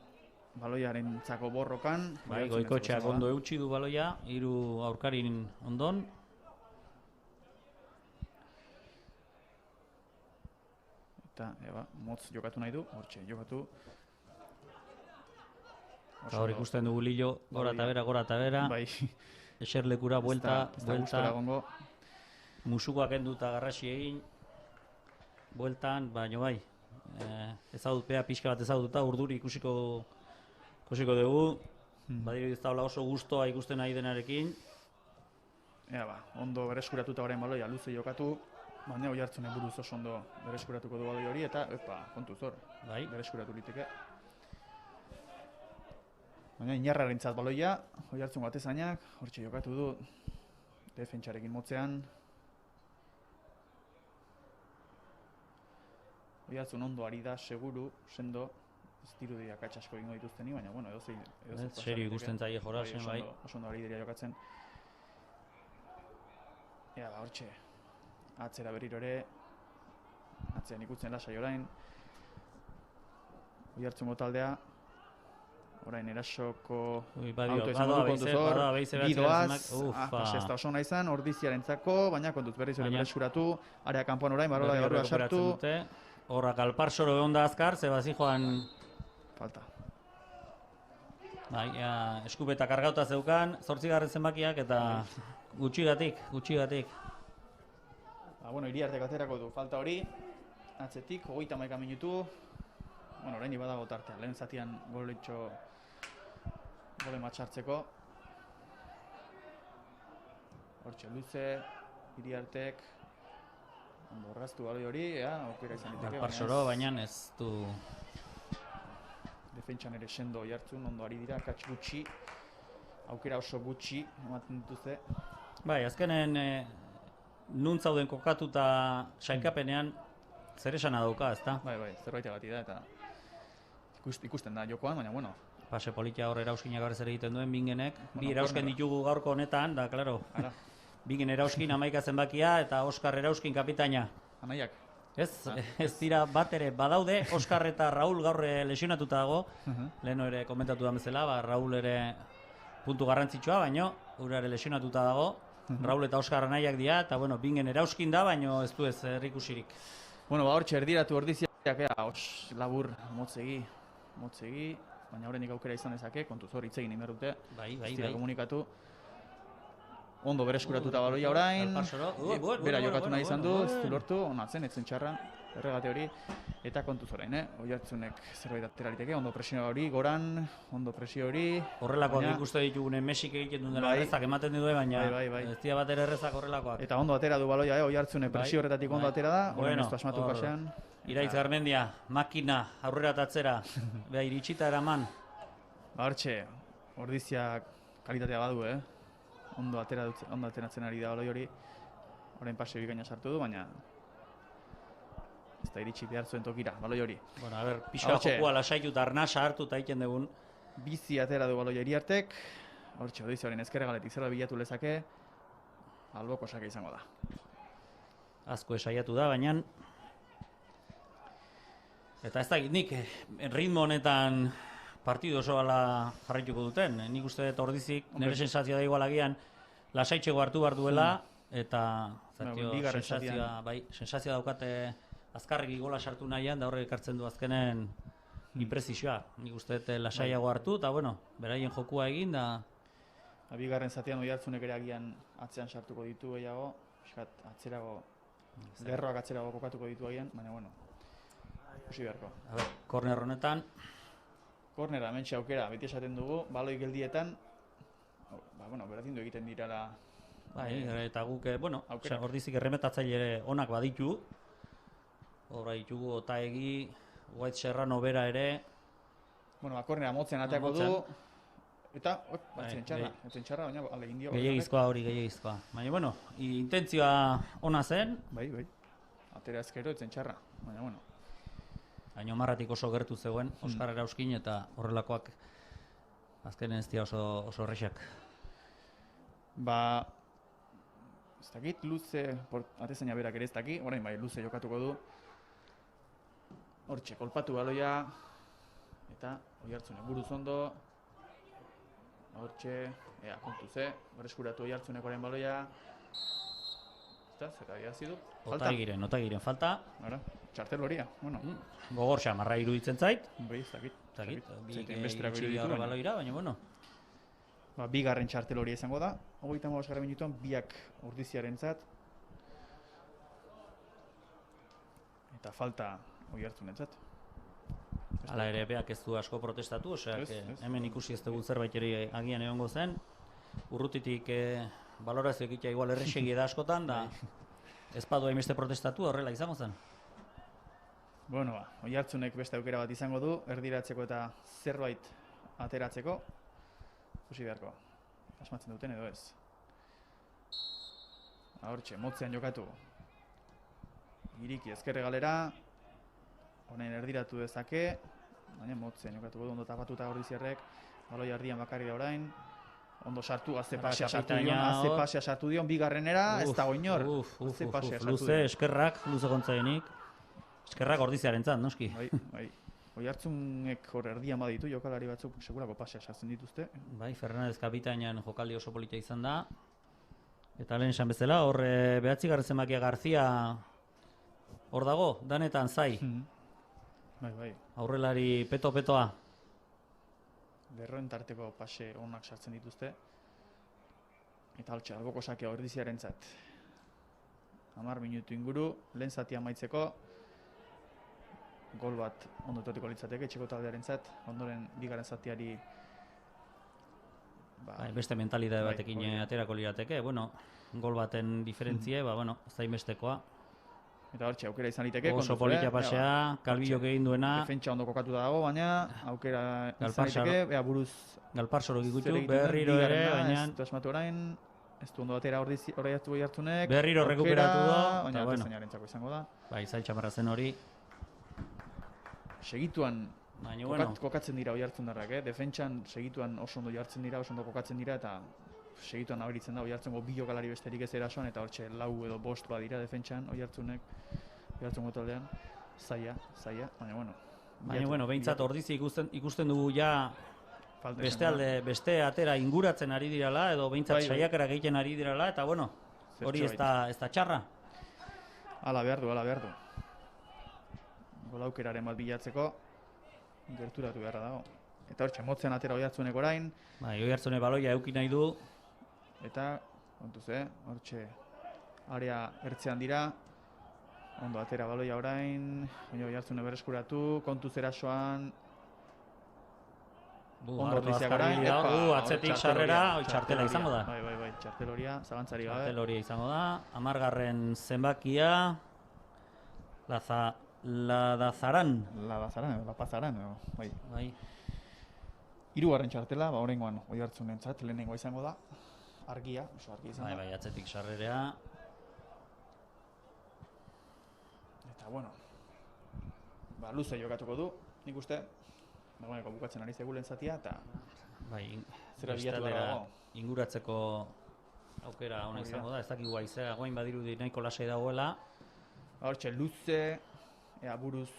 baloiaren txako borrokan. Bai, Goikotxeak ondo eutxi du baloia, 3 aurkarin ondon. Eta, motz jokatu nahi du, hortxe jokatu. Eta hor ikusten dugu Lillo, gora eta bera. Bai. Eserlekura, buelta. Musukoak enduta garrasi egin. Bueltan, baina bai. Ezagutpea pixka bat ezagututa, urduri ikusiko dugu. Badiru ez daula oso gustoa ikusten nahi denarekin. Ondo bereskuratuta orain baloia luze jokatu. Baina Oiartzunen buruz oso ondo bereskuratuko du baloi hori eta kontuz hor, bereskuratu liteke. Baina Inarrarentzat baloia, Oiartzun batezainak, hortxe jokatu du, defentsarekin motzean. Oiartzun ondo ari da, seguru, sendo, ez dirudi akats asko egingo dituzteni, baina bueno, edozein serio ikusten zaie jorasen, bai. Oso ondo ari dira jokatzen. Hortxe, atzera berriro ere, atzean ikutzen lasai orain. Oiartzungo taldea, orain erasoko auto izan du kontuz hor, bidoaz, ez da oso nahi izan, ordiziarentzako, baina kontuz berriz hori bereskuratu, area kanpoan orain, barola barrua sartu. Horrak alparsoro egon da azkar, zebazi joan... Falta. Bai, eskupeta kargauta zeukan, 8. zenbakiak eta gutxigatik. Iriartek aterako du falta hori, atzetik, 31 minutu. Orain badago tartea, lehen zatian gole matxartzeko. Hortxe luze, Iriartek, ondo orraztu baloi hori, aukera izan diteke. Alparsoro, baina ez du... Defentsan ere sendo Oiartzun, ondo ari dira, akats gutxi, aukera oso gutxi ematen dituzte. Bai, azkenen nuntzauden kokatuta sailkapenean zer esana dauka, ezta? Bai, zerbaitegatik da eta ikusten da jokoan, baina bueno. Pase politia hor erauskinak gaur zer egiten duen Bingenek. Bi erausken ditugu gaurko honetan, da, klaro. Bingen erauskin 11 zenbakia eta Oskar erauskin kapitaina. Anaiak. Ez dira bat ere badaude, Oskar eta Raul gaur lesionatuta dago. Leheno ere komentatu da bezala, Raul ere puntu garrantzitsua, baina urare lesionatuta dago. Raul eta Oskar anaiak dira, eta Bingen erauskin da, baina ez du ez errikusirik. Hortxe erdiratu ordiziak, labur, motzegi, baina horrenik aukera izan dezake, kontuz hor hitz egin inberrute, ez dira komunikatu. Ondo bereskuratuta baloia orain, bera jokatu nahi izan du, ez du lortu, onatzen, etzen txarra, erregate hori, eta kontuz orain, Oiartzunek zerbait atera liteke, ondo presio hori, goran, ondo presio hori. Horrelakoak ikuste ditugunen Mexik egiten duen dela errezak ematen du, baina ez dira bat ere errezak horrelakoak. Eta ondo atera du baloia, Oiartzunek presio horretatik ondo atera da, orain ez pasmatu pasean. Iraitz Garmendia, makina, aurrera eta atzera, beha iritsita eraman. Hortxe, ordiziak kalitatea badu, ondo ateratzen ari da baloi hori, orain pase bikaina sartu du, baina ez da iritsi behar zuen tokira, baloi hori. Pixka jokua lasaitu eta arnasa hartu eta egiten dugun. Bizi atera du baloi Iriartek, hortxe, Odiziaren ezkerre galetik zerba bilatu lezake, alboko sake izango da. Azko esaiatu da, baina... Eta ez da, nik ritmo honetan partidu oso gala jarraituko duten. Nik uste dut ordizik, nire sensazioa da igualagian, lasaitxeko hartu behar duela, eta sensazioa daukate azkarrik gola sartu nahian, da horrek ekartzen du azkenen inprezizioa. Nik uste dut lasaiago hartu, eta beraien jokua egin, da... Bigarren zatean Oiartzunek ere agian atzean sartuko ditu gehiago, atzerago, gerroak atzerago kokatuko ditu agian, baina ikusi beharko. Korner honetan. Kornera, mentxe aukera, beti esaten dugu, baloi geldietan, berdindu egiten dirala. Bai, eta guk, aukera. Ordizik erremetatzaile onak baditu. Horra ditugu Otaegi, White Serrano bera ere. Kornera motzean ateako du. Eta, batzen txarra, baina alegin dio. Gehiagizkoa hori, gehiagizkoa. Baina, intentzioa ona zen. Bai. Atera ezkero, etzen txarra, baina. Baina marratik oso gertu zegoen, Oskar Erauskin, eta horrelakoak azkenen ez dira oso horrexak. Ez dakit, luze, atezaina berak ere ez daki, orain bai, luze jokatuko du. Hortxe, kolpatu baloia, eta Oiartzune buruz ondo. Hortxe, kontu ze, berreskuratu Oiartzunekoaren baloia. Zer adierazi du? Otagiren falta. Txartel horia, Gogor xamarra iruditzen zait. Bai, ez dakit. Bi itxi gaur baloira, baina bigarren txartel horia izango da. 35. minutuan biak Ordiziarentzat. Eta falta Oiartzunentzat. Hala ere, beak ez du asko protestatu, hemen ikusi ez dugu zerbait ere agian egongo zen. Urrutitik balorazio egitea igual errexegi da askotan, da ez badu hainbeste protestatu horrela izango zen. Oiartzunek beste aukera bat izango du, erdiratzeko eta zerbait ateratzeko. Ikusi beharko, asmatzen duten edo ez. Hortxe, motzean jokatu. Iriki ezkerre galera. Honen erdiratu dezake. Baina motzean jokatuko du, ondo tapatuta Ordiziarrek. Baloi ardian bakarri da orain. Ondo sartu, azte pasea sartu dion, bigarrenera, ez dago inor. Luze, eskerrak, luze gontzaienik. Eskerrak Ordiziarentzat, noski. Bai. Oiartzunek hor erdian baditu, jokalari batzuk segurako pasea sartzen dituzte. Bai, Fernandez kapitainan jokaldi oso polita izan da. Eta lehen esan bezala, hor 9. zenbakia Garzia hor dago, danetan zai. Bai. Aurrelari peto-petoa. Berroen tarteko pase onak sartzen dituzte. Eta altxa, alboko sakea Ordiziarentzat. 10 minutu inguru, lehen zatia amaitzeko. Gol bat ondo etorriko litzateke, etxeko taldearentzat. Ondoren bigarren zatiari beste mentalidade batekin aterako lirateke. Gol baten diferentzie, ez da inbestekoa. Eta hortxe, aukera izan liteke. Oso polita pasea, Kalbillok egin duena. Defentsa ondo kokatuta dago, baina aukera izan liteke, buruz Galparsorok ikutu, berriro ere, baina ez du asmatu orain, ez du ondo batera Ordiziartu Oiartzunek. Berriro rekuperatu du, baina atezainarentzako izango da. Bai, zail txamarra zen hori. Segituan kokatzen dira Oiartzundarrak, defentsan segituan oso ondo jartzen dira, oso ondo kokatzen dira, eta segituan nabaritzen da Oiartzungo bi jokalari besterik ez erasoan, eta hortxe 4 edo 5 badira defentsan Oiartzunek, Oiartzungo taldean, zaila, baina behintzat Ordizi ikusten dugu ja beste atera inguratzen ari dirala, edo behintzat saiakera egiten ari dirala, eta hori ez da txarra. Hala behar du. Golaukeraren bat bilatzeko gerturatu beharra dago. Eta hortxe, motzean atera Oiartzunek orain. Oiartzunek baloia eduki nahi du. Eta, kontuz, hortxe, area ertzean dira. Ondo atera baloia orain. Baina Oiartzunek berreskuratu, kontuz erasoan. Ondo Ordiziak orain. Atzetik sarrera, txartela izango da. Bai, txartel horia, zalantzari gabe. Txartel horia izango da. 10. zenbakia. Ladazaran, bai. 3. txartela, oraingoan Oiartzunentzat lehenengoa izango da. Argia, oso argia izango da. Bai, atzetik sarrerea. Eta, luze jokatuko du, nik uste. Dagoeneko bukatzen ari zegulen zatia, eta zera bilatu gara dago. Inguratzeko aukera ona izango da, ez dakigu haizea, goain badirudi nahiko lasai dagoela. Hortxe, luze, buruz,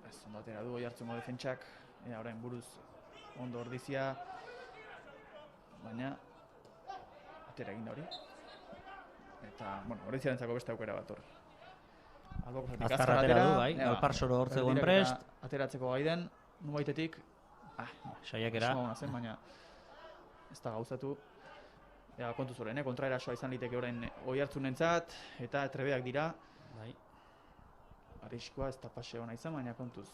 ez ondo atera du Oiartzungo defentsak, orain buruz ondo Ordizia, baina atera egin da hori. Eta, Ordiziarentzako beste aukera bat hor. Azkar atera du, bai, Galparsoro hor zegoen prest. Ateratzeko gai den, nubaitetik, saiakera. Baina ez da gauzatu. Kontuz horren, kontraerasoa izan liteke orain Oiartzunentzat, eta trebeak dira. Bai. Arriskoa ez da pase hona izan, baina kontuz.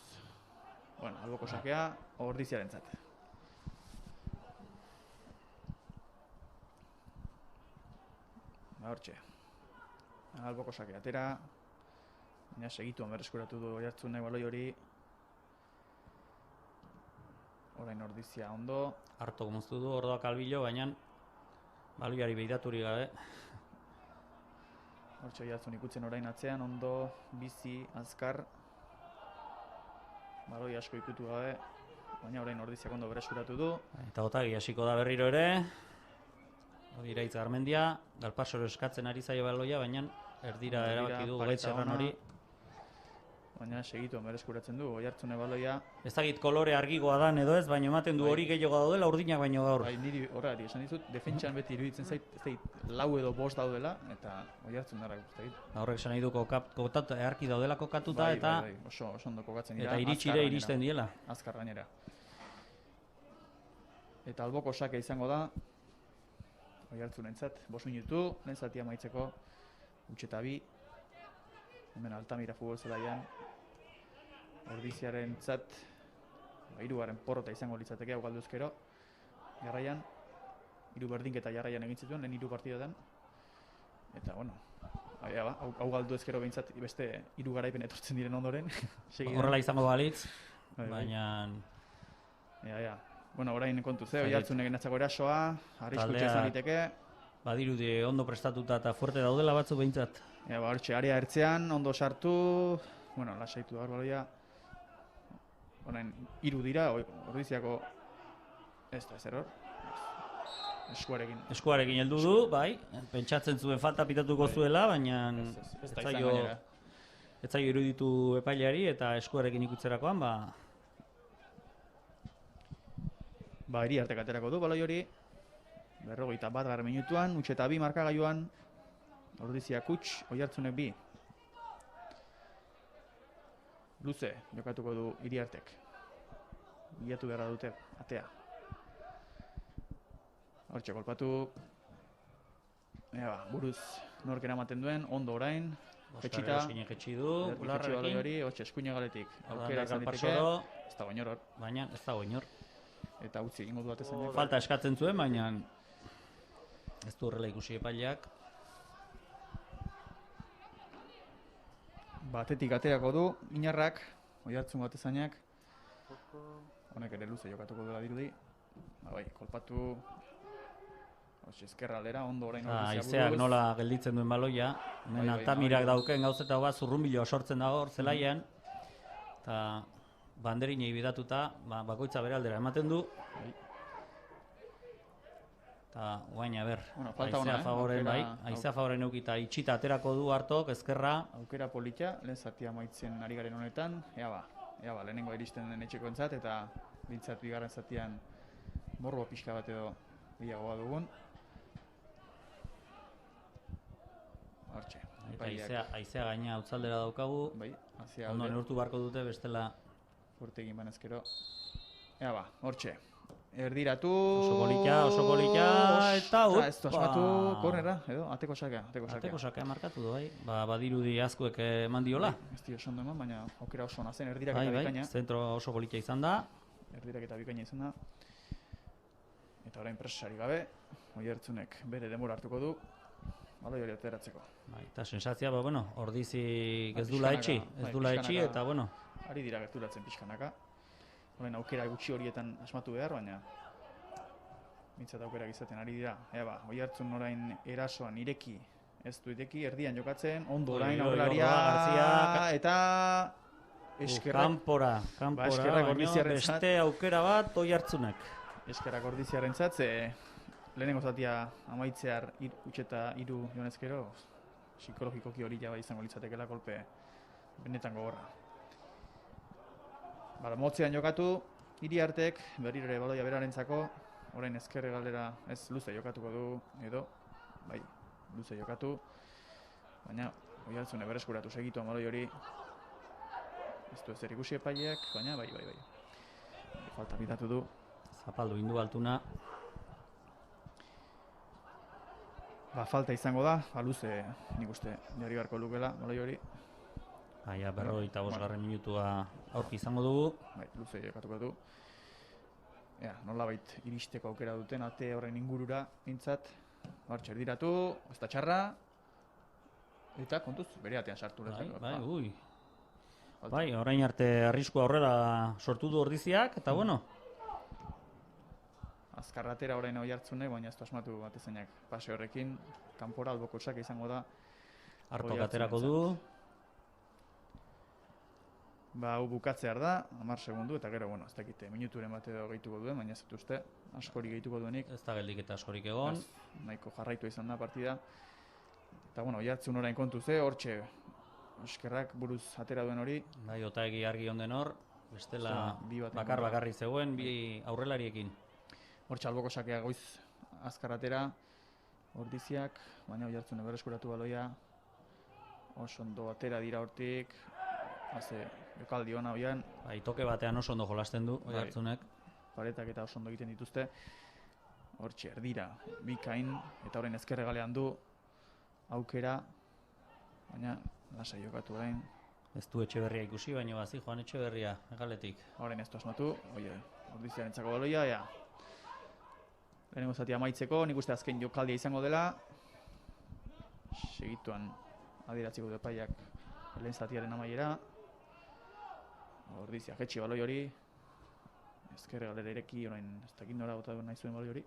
Bueno, alboko sakea Ordiziarentzat. Hortxe. Alboko sake atera. Baina segituan berreskuratu du Oiartzunek baloi hori. Orain Ordizia ondo. Harto moztu du Ordoak Albillo, baina baloiari behiraturi gabe. Hortxe Oiartzun ikutzen orain atzean, ondo, bizi, azkar. Baloi asko ikutu gabe. Baina orain Ordiziak ondo berreskuratu du. Eta Otagi hasiko da berriro ere. Hori Iraitz Garmendia, Galpasoro eskatzen ari zaio baloia, baina erdira erabaki du Gaitxerran hori. Baina segituan bereskuratzen du Oiartzune baloia. Ez dakit kolore argigoa dan edo ez, baina ematen du hori gehiago daudela urdinak baino gaur. Bai, niri horrari esan dizut, defentsan beti iruditzen zait, ez dakit, lau edo bost daudela, eta Oiartzun darra guztait. Horrek esan nahi du earki daudela kokatuta, eta oso ondo kokatzen dira. Eta iritsire iristen diela. Azkar gainera. Eta alboko sake izango da, Oiartzunentzat, 5 minutu, lehen zatia maitzeko, utxeta 2. Hemen Altamira futbol zelaian, Ordiziarentzat, 3. porrota izango litzateke hau galduzkero. Jarraian, 3 berdinketa jarraian egin zituen, lehen 3 partidotan. Eta, bueno, hau galdu ezkero behintzat beste 3 garaipen etortzen diren ondoren. Horrela izango balitz, baina... Bueno, orain kontu ze, Oiartzunek enatzako erasoa, arriskutxe izan liteke. Badirudi ondo prestatuta eta fuerte daudela batzu behintzat. Hortxe, area ertzean, ondo sartu, bueno, lasaitu da baloia. Orain, 3 dira, Ordiziako ez da ezer hor. Eskuarekin heldu du, bai, pentsatzen zuen falta pitatuko zuela, baina ez zaio iruditu epaileari eta eskuarekin ikutzerakoan, Iriartek aterako du baloi hori. 51. minutuan, utxeta 2 markagailuan. Ordizia kuts, Oiartzunek 2. Luze jokatuko du Iriartek. Bilatu beharra dute, atea. Hortxe kolpatu. Buruz nork eramaten duen, ondo orain. Petxita. Jetxi du, Bularrarekin. Hortxe, eskuine galetik. Aukera izan diteke. Ez dago inor hor. Baina, ez dago inor. Eta utzi egingo du atezainak. Falta eskatzen zuen, baina ez du horrela ikusi epaileak. Batetik aterako du, Inarrak, Oiartzun atezainak. Honek ere luze jokatuko dela dirudi. Kolpatu. Ezkerra aldera, ondo orain Ordizia buruz. Haizeak nola gelditzen duen baloia. Hemen Altamirak dauken gauzeta bat zurrunbilo sortzen dago hor zelaian. Eta banderinei bidatuta, bakoitza bere aldera ematen du. Eta guaina ber, haizea favoren eukita itxita aterako du hartok, ezkerra. Aukera polita, lehen zatia maitzen ari garen honetan. Ea lehenengo iristen den etxeko entzat, eta bintzat bigarren zatian morbo pixka bat edo biagoa dugun. Hortxe. Haizea gaina utzaldera daukagu. Ondo neurtu barko dute bestela. Fuerte egin banezkero. Hortxe. Erdiratu... Oso polita, eta ez du asmatu kornera, edo, ateko sakea. Ateko sakea markatu du, bai. Badirudi azkuek eman diola. Ez dio oso ondo eman, baina aukera oso ona zen, erdirak eta bikaina. Zentro oso polita izan da. Erdirak eta bikaina izan da. Eta orain presari gabe, Oiartzunek bere denbora hartuko du, baloi hori ateratzeko. Eta sensazia, Ordizik ez dula etxi, eta bueno. Ari dira gerturatzen pixkanaka. Horren aukera gutxi horietan asmatu behar, baina mintzat aukera izaten ari dira. Oiartzun orain erasoan ireki, ez du ireki, erdian jokatzen, ondo orain aurrelaria, eta eskerrak. Kanpora, baina beste aukera bat Oiartzunek. Eskerrak Ordiziarentzat, lehenengo zatia amaitzear utxeta 3 jonezkero, psikologikoki hori jaba izango litzatekela kolpe benetan gogorra. Motzean jokatu, Iriartek, berriro ere baloia berarentzako, orain ezkerre galdera ez luze jokatuko du, edo, luze jokatu, baina Oiartzune bereskuratu segituan baloi hori, ez du ezer ikusi epaileak, baina bai. Falta bitatu du. Zapaldu indu altuna. Falta izango da, luze nik uste jarri beharko lukela baloi hori. Baina 45. minutua aurki izango dugu. Bai, luze jokatuko du. Nolabait iristeko aukera duten ate horren ingurura bintzat. Hortxe erdiratu, ez da txarra. Eta kontuz, bere atean sartu. Bai, orain arte arriskua aurrera sortu du Ordiziak, eta bueno. Azkarratera orain Oiartzune, baina ez du asmatu batezainak pase horrekin. Kanpora alboko txake izango da. Hartok aterako du. Hau bukatzear da, 10 segundu, eta gero, ez dakite, minuturen bat edo gehituko duen, baina ez dut uste, askori gehituko duenik. Ez da geldik eta askorik egon. Nahiko jarraitu izan da partida. Eta, Oiartzun orain kontuz, hortxe, eskerrak buruz atera duen hori. Bai, Otaegi argi onden hor, bestela bakarri zegoen, bi aurrelariekin. Hortxe alboko sakea goiz azkarratera, Ordiziak, baina Oiartzune berreskuratu baloia. Oso ondo atera dira hortik. Jokaldi hona hoian. Toke batean oso ondo jolasten du Oiartzunek. Paretak eta oso ondo egiten dituzte. Hortxe erdira, bikain, eta horrein ezkerregalean du aukera, baina lasai jokatu orain. Ez du Etxeberria ikusi, baina bazi joan Etxeberria, egaletik. Horrein ez du asmatu, Ordiziarentzako baloia, lehenengo zatia amaitzeko, nik uste azken jokaldia izango dela. Segituan adieratziko du epaiak lehen zatiaren amaiera. Ordizia jetxi baloi hori. Ezkerre galera ireki, orain ez dakit nora gota duen nahi zuen baloi hori.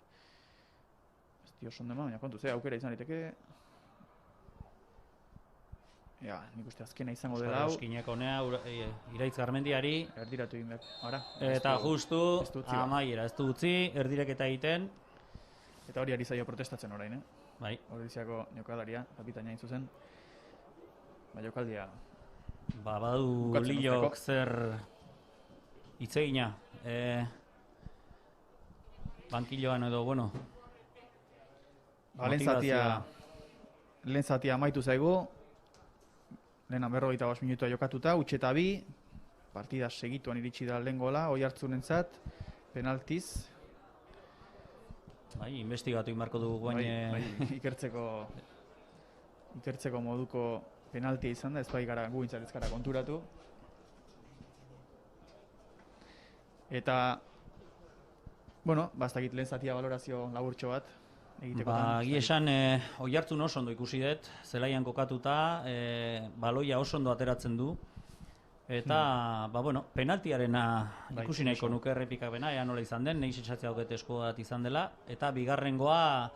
Ez dio sondema, baina kontuz, aukera izan liteke. Nik uste azkena izango dela hau. Euskineko honea, Iraitz Garmendiari. Erdiratu egin behar. Eta justu, amaiera, ez du utzi, erdireketa egiten. Eta hori ari zaio protestatzen orain, Bai. Ordiziako jokalaria, kapitaina hain zuzen. Jokaldia. Badu Lillok zer itzegina. Bankilloan edo, lehen zatia amaitu zaigu. Lehen 45 minutua jokatuta, utxeta 2. Partida segituan iritsi da lehen gola, Oiartzunentzat, penaltiz. Bai, investigatu inbarko dugu guain. Ikertzeko moduko penaltia izan da, ez bai gara guintzat ez gara konturatu. Eta, bastakit lehen zatia balorazio laburtxo bat egiteko. Esan Oiartzun oso ondo ikusi dut, zelaian kokatuta, baloia oso ondo ateratzen du. Eta, penaltiarena ikusi nahiko nuke errepikapena, ea nola izan den, nahi sentsatzea daukete esko bat izan dela. Eta bigarrengoa,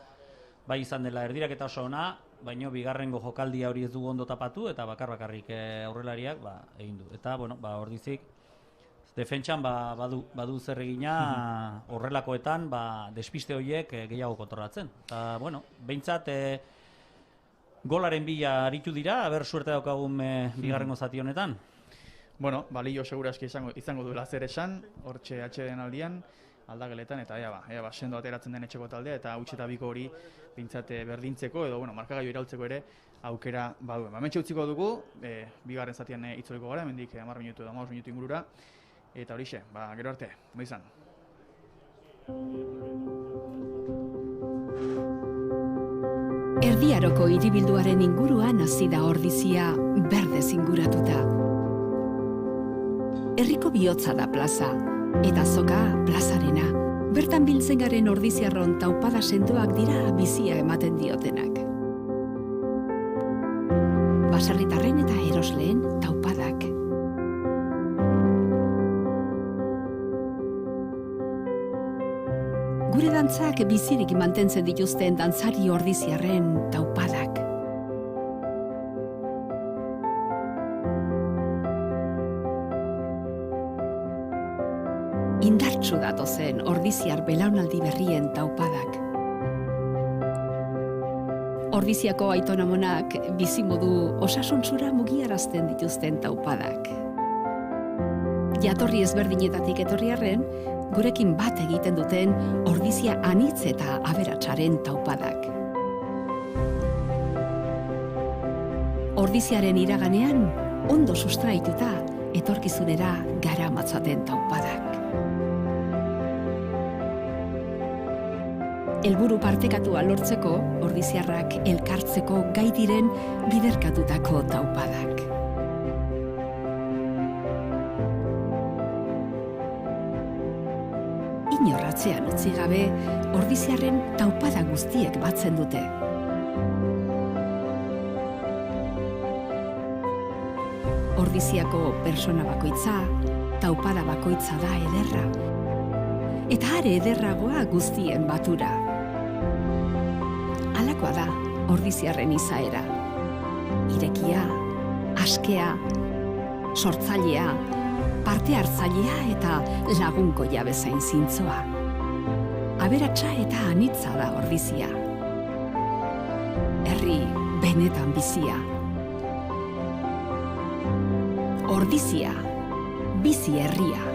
bai izan dela erdiraketa oso ona, baina bigarrengo jokaldia hori ez dugu ondo tapatu, eta bakarrik aurrelariak egin du. Eta, Ordizik, defentsan badu zer egina horrelakoetan despiste horiek gehiago kontrolatzen. Eta, behintzat, golaren bila aritu dira, aber suerte daukagun bigarrengo zati honetan. Balio seguraski izango duela zer esan, hortxe atxeden aldian, aldageletan, eta ea sendo ateratzen den etxeko taldea, eta utxeta biko hori bintzate berdintzeko, edo markagailu iraultzeko ere aukera baduen. Hementxe utziko dugu, bigarren zatian itzuliko gara, hemendik 10 minutu edo 15 minutu ingurura, eta horixe, gero arte, ondo izan. Erdiaroko hiribilduaren inguruan hasi da Ordizia berdez inguratuta. Herriko bihotza da plaza, eta azoka plazarena. Bertan biltzen garen ordiziarron taupada sendoak dira bizia ematen diotenak. Baserritarren eta erosleen taupadak. Gure dantzak bizirik mantentzen dituzten dantzari ordiziarren taupadak. Indartsu datozen ordiziar belaunaldi berrien taupadak. Ordiziako aitonamonak bizimodu osasuntsura mugiarazten dituzten taupadak. Jatorri ezberdinetatik etorri arren, gurekin bat egiten duten ordizia anitz eta aberatsaren taupadak. Ordiziaren iraganean, ondo sustraituta, etorkizunera garamatzaten taupadak. Helburu partekatua lortzeko, ordiziarrak elkartzeko gai diren biderkatutako taupadak. inor atzean utzi gabe, ordiziarren taupada guztiek batzen dute. Ordiziako persona bakoitza, taupada bakoitza da ederra. Eta are ederragoa guztien batura. Halakoa da ordiziarren izaera. Irekia, askea, sortzailea, parte hartzailea eta lagunkoia bezain zintzoa. Aberatsa eta anitza da ordizia. Herri benetan bizia. Ordizia, bizi herria.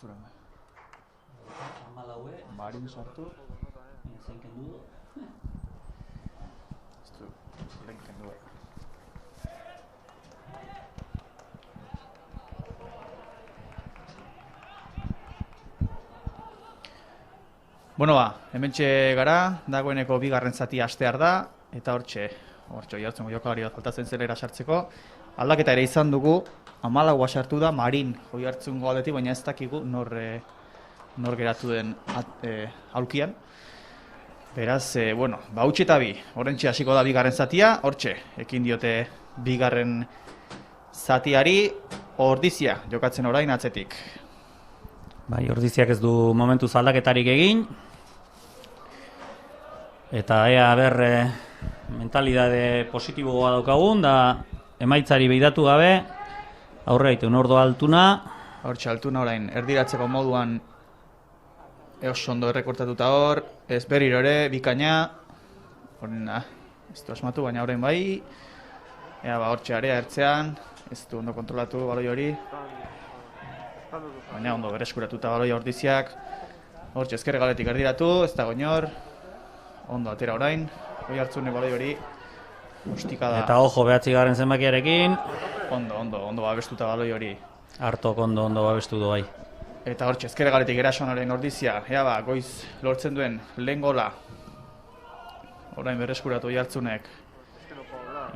zura. Amalaue. Marin sartu. Zein kendu. Ez du, lehen kendu. Bueno hementxe gara, dagoeneko bigarren zati hastear da, eta hortxe jartzen jokalari bat faltatzen zelera sartzeko. Aldaketa ere izan dugu, 14 sartu da Marin Oiartzungo aldetik, baina ez dakigu nor geratu den aulkian. Beraz, utzi eta bi, horrentxe hasiko da bigarren zatia, hortxe, ekin diote bigarren zatiari, Ordizia jokatzen orain atzetik. Bai, Ordiziak ez du momentuz aldaketarik egin. Eta ea mentalidade positiboa daukagun, da emaitzari behiratu gabe, aurre gaitu Nordo Altuna. Hortxe Altuna orain erdiratzeko moduan oso ondo errekortatuta hor, ez berriro ere, bikaina, horren ez du asmatu, baina orain bai, ea hortxe area ertzean, ez du ondo kontrolatu baloi hori, baina ondo bereskuratuta baloi Ordiziak, hortxe ezkerre galetik erdiratu, ez dago inor, ondo atera orain, Oiartzune baloi hori, ustikada. Eta ojo, 9. zenbakiarekin. Ondo babestuta baloi hori. Hartok ondo babestu du bai. Eta hortxe ezkerre galetik erasoan Ordizia, ea goiz lortzen duen lehen gola. Orain berreskuratu Oiartzunek.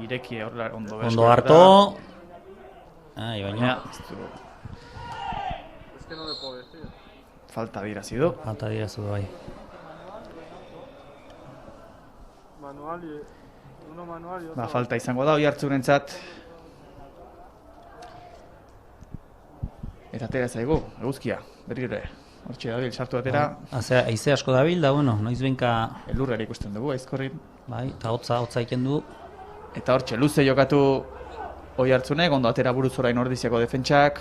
Ireki ondo Ondo harto. Baina. Falta dirazi du. Falta dirazi du bai. Falta izango da Oiartzunentzat. Eta atera zaigu, eguzkia, berriro hortxe dabil, sartu atera. Haize asko dabil da, noiz benka... Elurrera ikusten dugu, aizkorrin. Bai, eta hotza iken du. Eta hortxe, luze jokatu Oiartzunek, ondo atera buruz orain Ordiziako defentsak.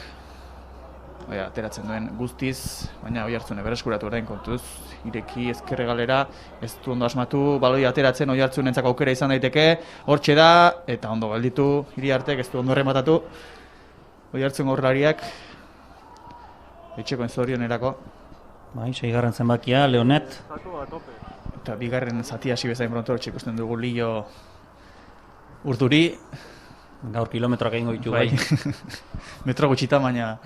Ateratzen duen guztiz, baina Oiartzune bereskuratu orain kontuz. Ireki ezkerre galera, ez du ondo asmatu, baloi ateratzen Oiartzunentzako aukera izan daiteke. Hortxe da, eta ondo gelditu Iriartek, ez du ondo errematatu. Oiartzun aurrelariak. Etxeko enzorionerako. Bai, 6. zenbakia, Leonet. Eta bigarren zati hasi bezain pronto hortxe ikusten dugu Lio Urduri. Gaur kilometroak egingo ditu bai. Metro gutxita, baina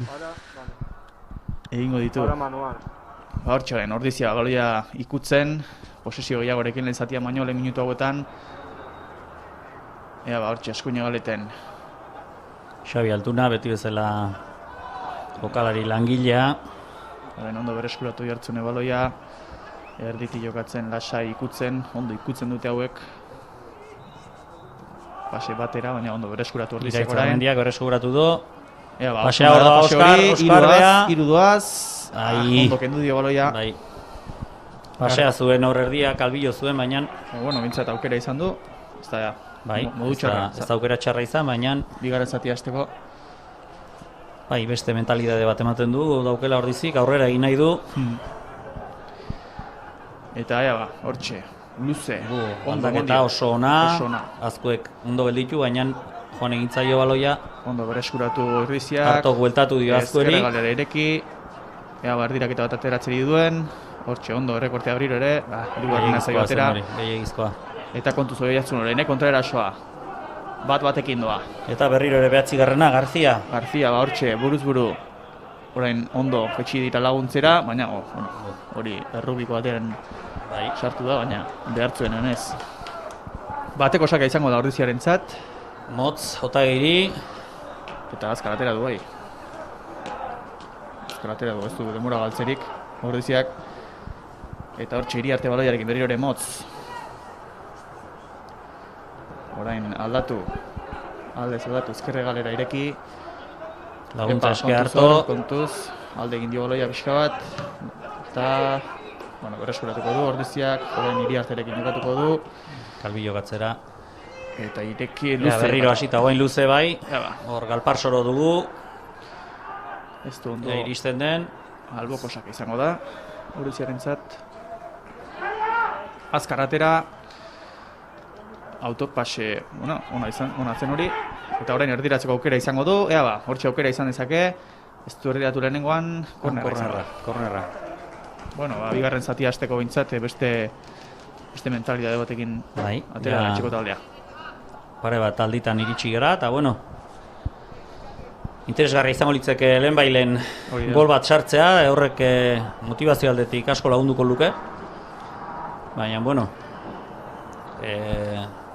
egingo ditu. Hortxe orain, Ordizia baloia ikutzen, posesio gehiagorekin lehen zatia baino lehen minutu hauetan. Ea hortxe eskuina galeten. Xabi Altuna, beti bezala jokalari langilea. Orain ondo bereskuratu Oiartzune baloia. Erditi jokatzen lasai ikutzen, ondo ikutzen dute hauek. Pase batera, baina ondo bereskuratu Ordiziak orain. Iraitza bereskuratu du. Pasea hor da Oskar, iruduaz. Ondo kendu dio baloia. Bai. Pasea zuen hor erdia, Kalbillo zuen, baina... Bintzat aukera izan du. Bai, modu txarra. Ez da aukera txarra izan, baina... Bigarren zati hasteko. Bai, beste mentalidade bat ematen du, daukela Ordizik, aurrera egin nahi du. Eta hortxe, luze. Aldaketa oso ona, azkuek ondo gelditu, baina joan egintzaio baloia. Ondo bereskuratu Ordiziak. Hartok bueltatu dio azkueri. Ezkerre galera ireki. Erdiraketa bat ateratzeri duen. Hortxe, ondo errekortea abriro ere. Hirugarren zaio batera. Gehiagizkoa. Eta kontuz Oiartzun orain, kontra erasoa. Bat-batekin doa. Eta berriro ere 9. Garzia. Garzia, hortxe, buruz buru. Orain ondo jetxi dira laguntzera, baina hori errubiko batean sartu da, baina behartzuen enez. Bateko saka izango da Ordiziarentzat. Motz, Otagiri. Eta azkar atera du bai. Azkar atera du, ez du demora galtzerik Ordiziak. Eta hortxe Iriarte baloiarekin berriro ere Motz. Orain aldatu, ezkerre galera ireki. Laguntza eske harto. Kontuz, alde egin dio baloia pixka bat. Eta, berreskuratuko du Ordiziak, orain Iriarterekin jokatuko du. Kalbillo gatzera. Eta ireki luze. Berriro hasita guain luze bai. Hor Galparsoro dugu. Ez du ondo. Iristen den. Alboko saka izango da, Ordiziarentzat. Azkar atera. Autopase, ona zen hori. Eta orain erdiratzeko aukera izango du. Hortxe aukera izan dezake. Ez du erdiratu lehenengoan, kornerra. Bueno, bigarren zatia hasteko behintzat, beste mentalidade batekin Bai, atera etxeko taldea. Pare bat alditan iritsi gara, eta bueno, interesgarria izango litzeke lehenbailen gol bat sartzea, horrek motivazio aldetik asko lagunduko luke. Baina, bueno,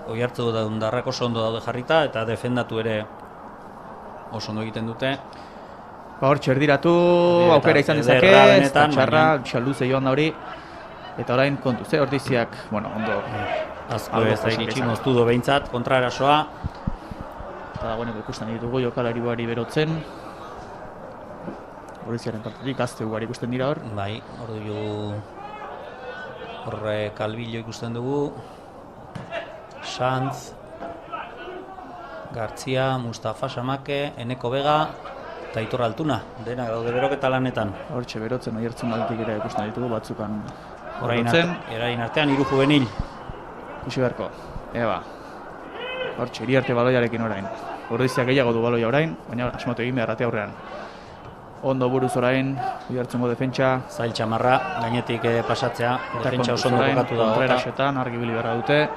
Oiartzu Darrak oso ondo daude jarrita, eta defendatu ere oso ondo egiten dute. Hor txerdiratu, aukera izan dezake, ez da txarra, xalduze joan da hori. Eta orain kontuz, Ordiziak, bueno, ondo. Azko ez da egitxi moztu du behintzat, kontraerasoa. Eta dagoeneko ikusten ditugu jokalari bari berotzen. Ordiziaren partetik, azte ugari ikusten dira hor. Bai, horre Kalbillo ikusten dugu. Sanz, Gartzia, Mustafa Samake, Eneko Vega, eta Aitor Altuna, denak daude beroketa lanetan. Hortxe berotzen Oiartzun aldetik ere ikusten ditugu, batzukan Orain artean 3 juvenil. Ikusi beharko, eba. Hortxe, Iriarte baloiarekin orain. Ordiziak gehiago du baloia orain, baina asmatu egin behar ate aurrean. Ondo buruz orain, Oiartzungo defentsa. Zail txamarra, gainetik pasatzea, defentsa oso ondo kokatu da. Kontraerasetan, argi bili beharra dute.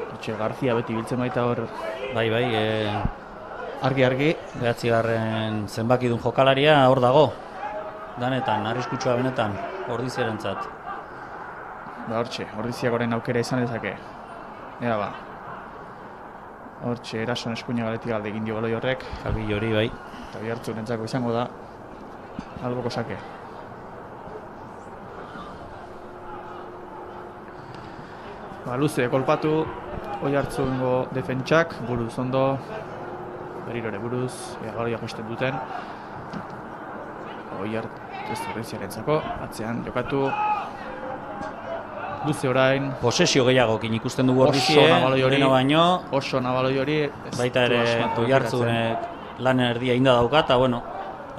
Hortxe, Garzia beti biltzen baita hor. Bai, Argi. 9. zenbakidun jokalaria hor dago. Danetan, arriskutsua benetan, Ordiziarentzat. Hortxe, Ordiziak orain aukera izan dezake. Ea ba. Hortxe, erason eskuina galetik alde egin dio baloi horrek. Kalbillo hori, bai. Eta Oiartzunentzako izango da alboko sake. Luze kolpatu, Oiartzungo defentsak, buruz ondo, berriro ere buruz, baloia josten duten. Ordiziarentzako, atzean jokatu. Luze orain. Posesio gehiagokin ikusten dugu Ordizie, leheno baino. Oso nabaloi hori. Baita ere Oiartzunek lan erdia inda dauka, eta bueno,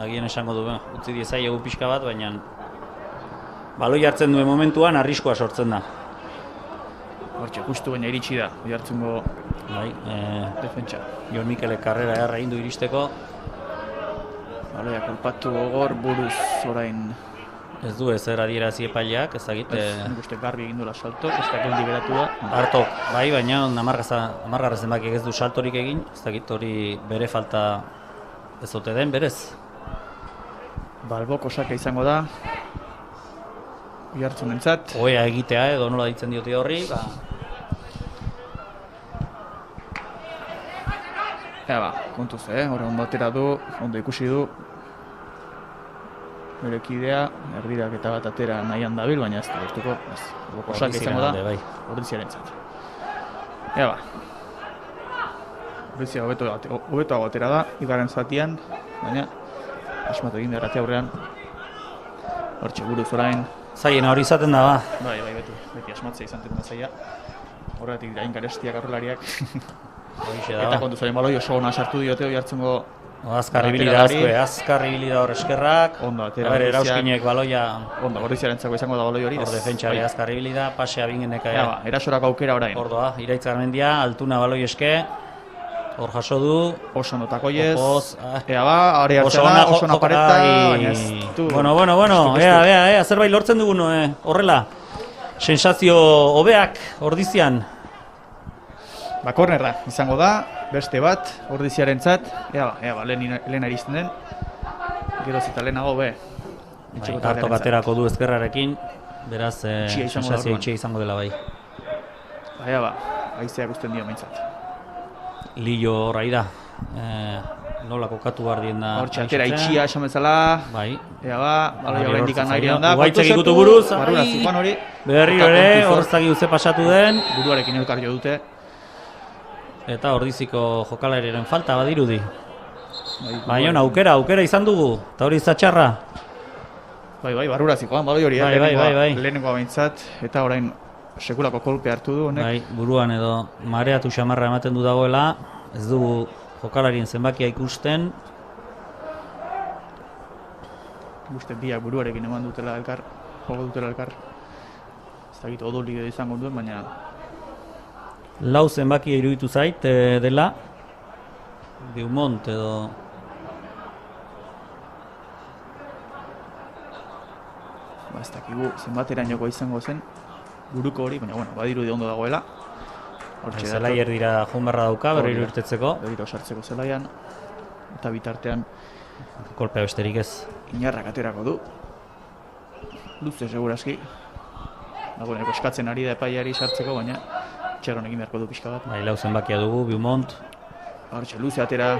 agien esango du, utzi diezai egun pixka bat, baina baloi hartzen duen momentuan arriskoa sortzen da. Hortxe, justu baina iritsi da, Oiartzungo defentsa. Jon Mikelek karrera egin du iristeko. Baloia kolpatu gogor, buruz orain. Ez du ezer adierazi epaileak, ezagit. Nik uste garbi egin duela salto, ez da geldi geratu da. Hartok, bai, baina 10 zenbakiek ez du saltorik egin, ezagit hori bere falta ez ote den, berez. Alboko sake izango da. Oiartzunentzat. Oea egitea edo nola ditzen diote horri. Kontuz, hori ondo atera du, ondo ikusi du. Bere kidea, erdiraketa bat atera nahian dabil, baina ez da gustuko. Osak izango da, Ordiziarentzat. Ordizia hobetoago atera da, igarren zatian, baina asmatu egin behar ate aurrean. Hortxe buruz orain. Zaiena hori izaten da, ba. Bai, beti asmatzea izan da zaila. Horretik dirain garestiak arrolariak. Eta kontuz orain baloi oso gona sartu diote Oiartzungo. Azkar ibili da hor eskerrak. Ondo atera. Erauskinek baloia. Ondo, Ordiziarentzako izango da baloi hori. Hor defentsari azkar ibili da, pasea bingeneka. Erasorako aukera orain. Ordoa, Iraitz Garmendia, Altuna baloi eske. Hor jaso du. Oso notakoiez. Hori hartzen da, oso napareta. Bueno, ea, zerbait lortzen dugun horrela. Sensazio hobeak Ordizian. Kornerra izango da, beste bat, Ordiziarentzat. Lehen iristen den. Geroz eta lehenago be. Hartok aterako du ezkerrarekin, beraz sensazio itxia izango dela bai. Haizeak usten dio meintzat. Lillo horrai da. Nola kokatu behar dien da. Hortxe atera itxia esan bezala. Bai. Baloia horrein dikan airean da. Ugaitzek ikutu buruz. Berriro ere, horzak duze pasatu den. Buruarekin elkar jo dute. Eta Ordiziko jokalariaren falta badirudi. Baina aukera izan dugu, eta hori zatxarra. Barrurazikoan, baloi hori, lehenengoa behintzat, eta orain sekulako kolpe hartu du honek. Bai, buruan edo mareatu xamarra ematen du dagoela, ez dugu jokalarien zenbakia ikusten. Gusten biak buruarekin eman dutela elkar, jogo dutela elkar. Ez dakit odolik edo izango duen, baina... Lau zenbakia iruditu zait dela. Dumont edo ez dakigu zenbaterainoko izango zen buruko hori, baina bueno, badirudi ondo dagoela. Zelai erdira joan barra dauka, berriro irtetzeko. Berriro sartzeko zelaian, eta bitartean kolpea besterik ez. Inarrak aterako du. Luze segurazki. Dagoeneko eskatzen ari da epaiari sartzeko, baina txerron egin beharko du pixka bat. Lau zenbakia dugu, Beaumont. Hortxe, luze atera.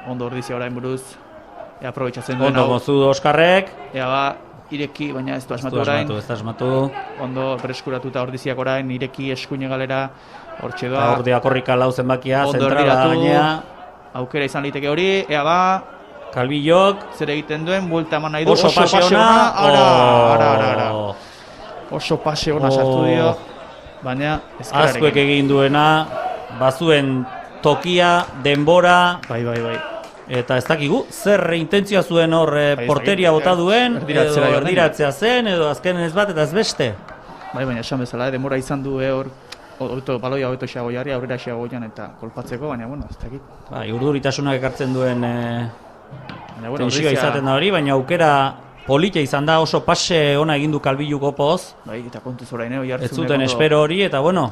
Ondo ordizia orain buruz. Ea aprobetxatzen duen Ondo mozu Oskarrek. Ea ba, ireki, baina ez du asmatu orain. Ez da asmatu. Ondo preskuratuta ordiziak orain, ireki eskuine galera. Hortxe doa. Ordia korrika lau zenbakia, Ondo zentrala erdiratu. gainea. Aukera izan liteke hori, ea ba. Kalbillok. Zer egiten duen, buelta eman nahi du. Oso pase ona. Ara. Oso pase ona sartu dio. Baina ezkerarekin. Azkuek egin duena, bazuen tokia, denbora, Bai. eta ez dakigu, zer intentzioa zuen hor porteria bota duen, edo erdiratzea zen, edo azkenen ez bat eta ez beste. Bai, baina esan bezala, denbora izan du hor, baloia hobeto xago jarri, aurrera xago joan eta kolpatzeko, baina bueno, ez dakit. Bai, urduritasunak ekartzen duen Baina bueno, tensioa izaten da hori, baina aukera polita izan da, oso pase ona egin du Kalbilluko poz. Bai, eta kontuz orain, oihartzunek Ez zuten espero hori, eta bueno.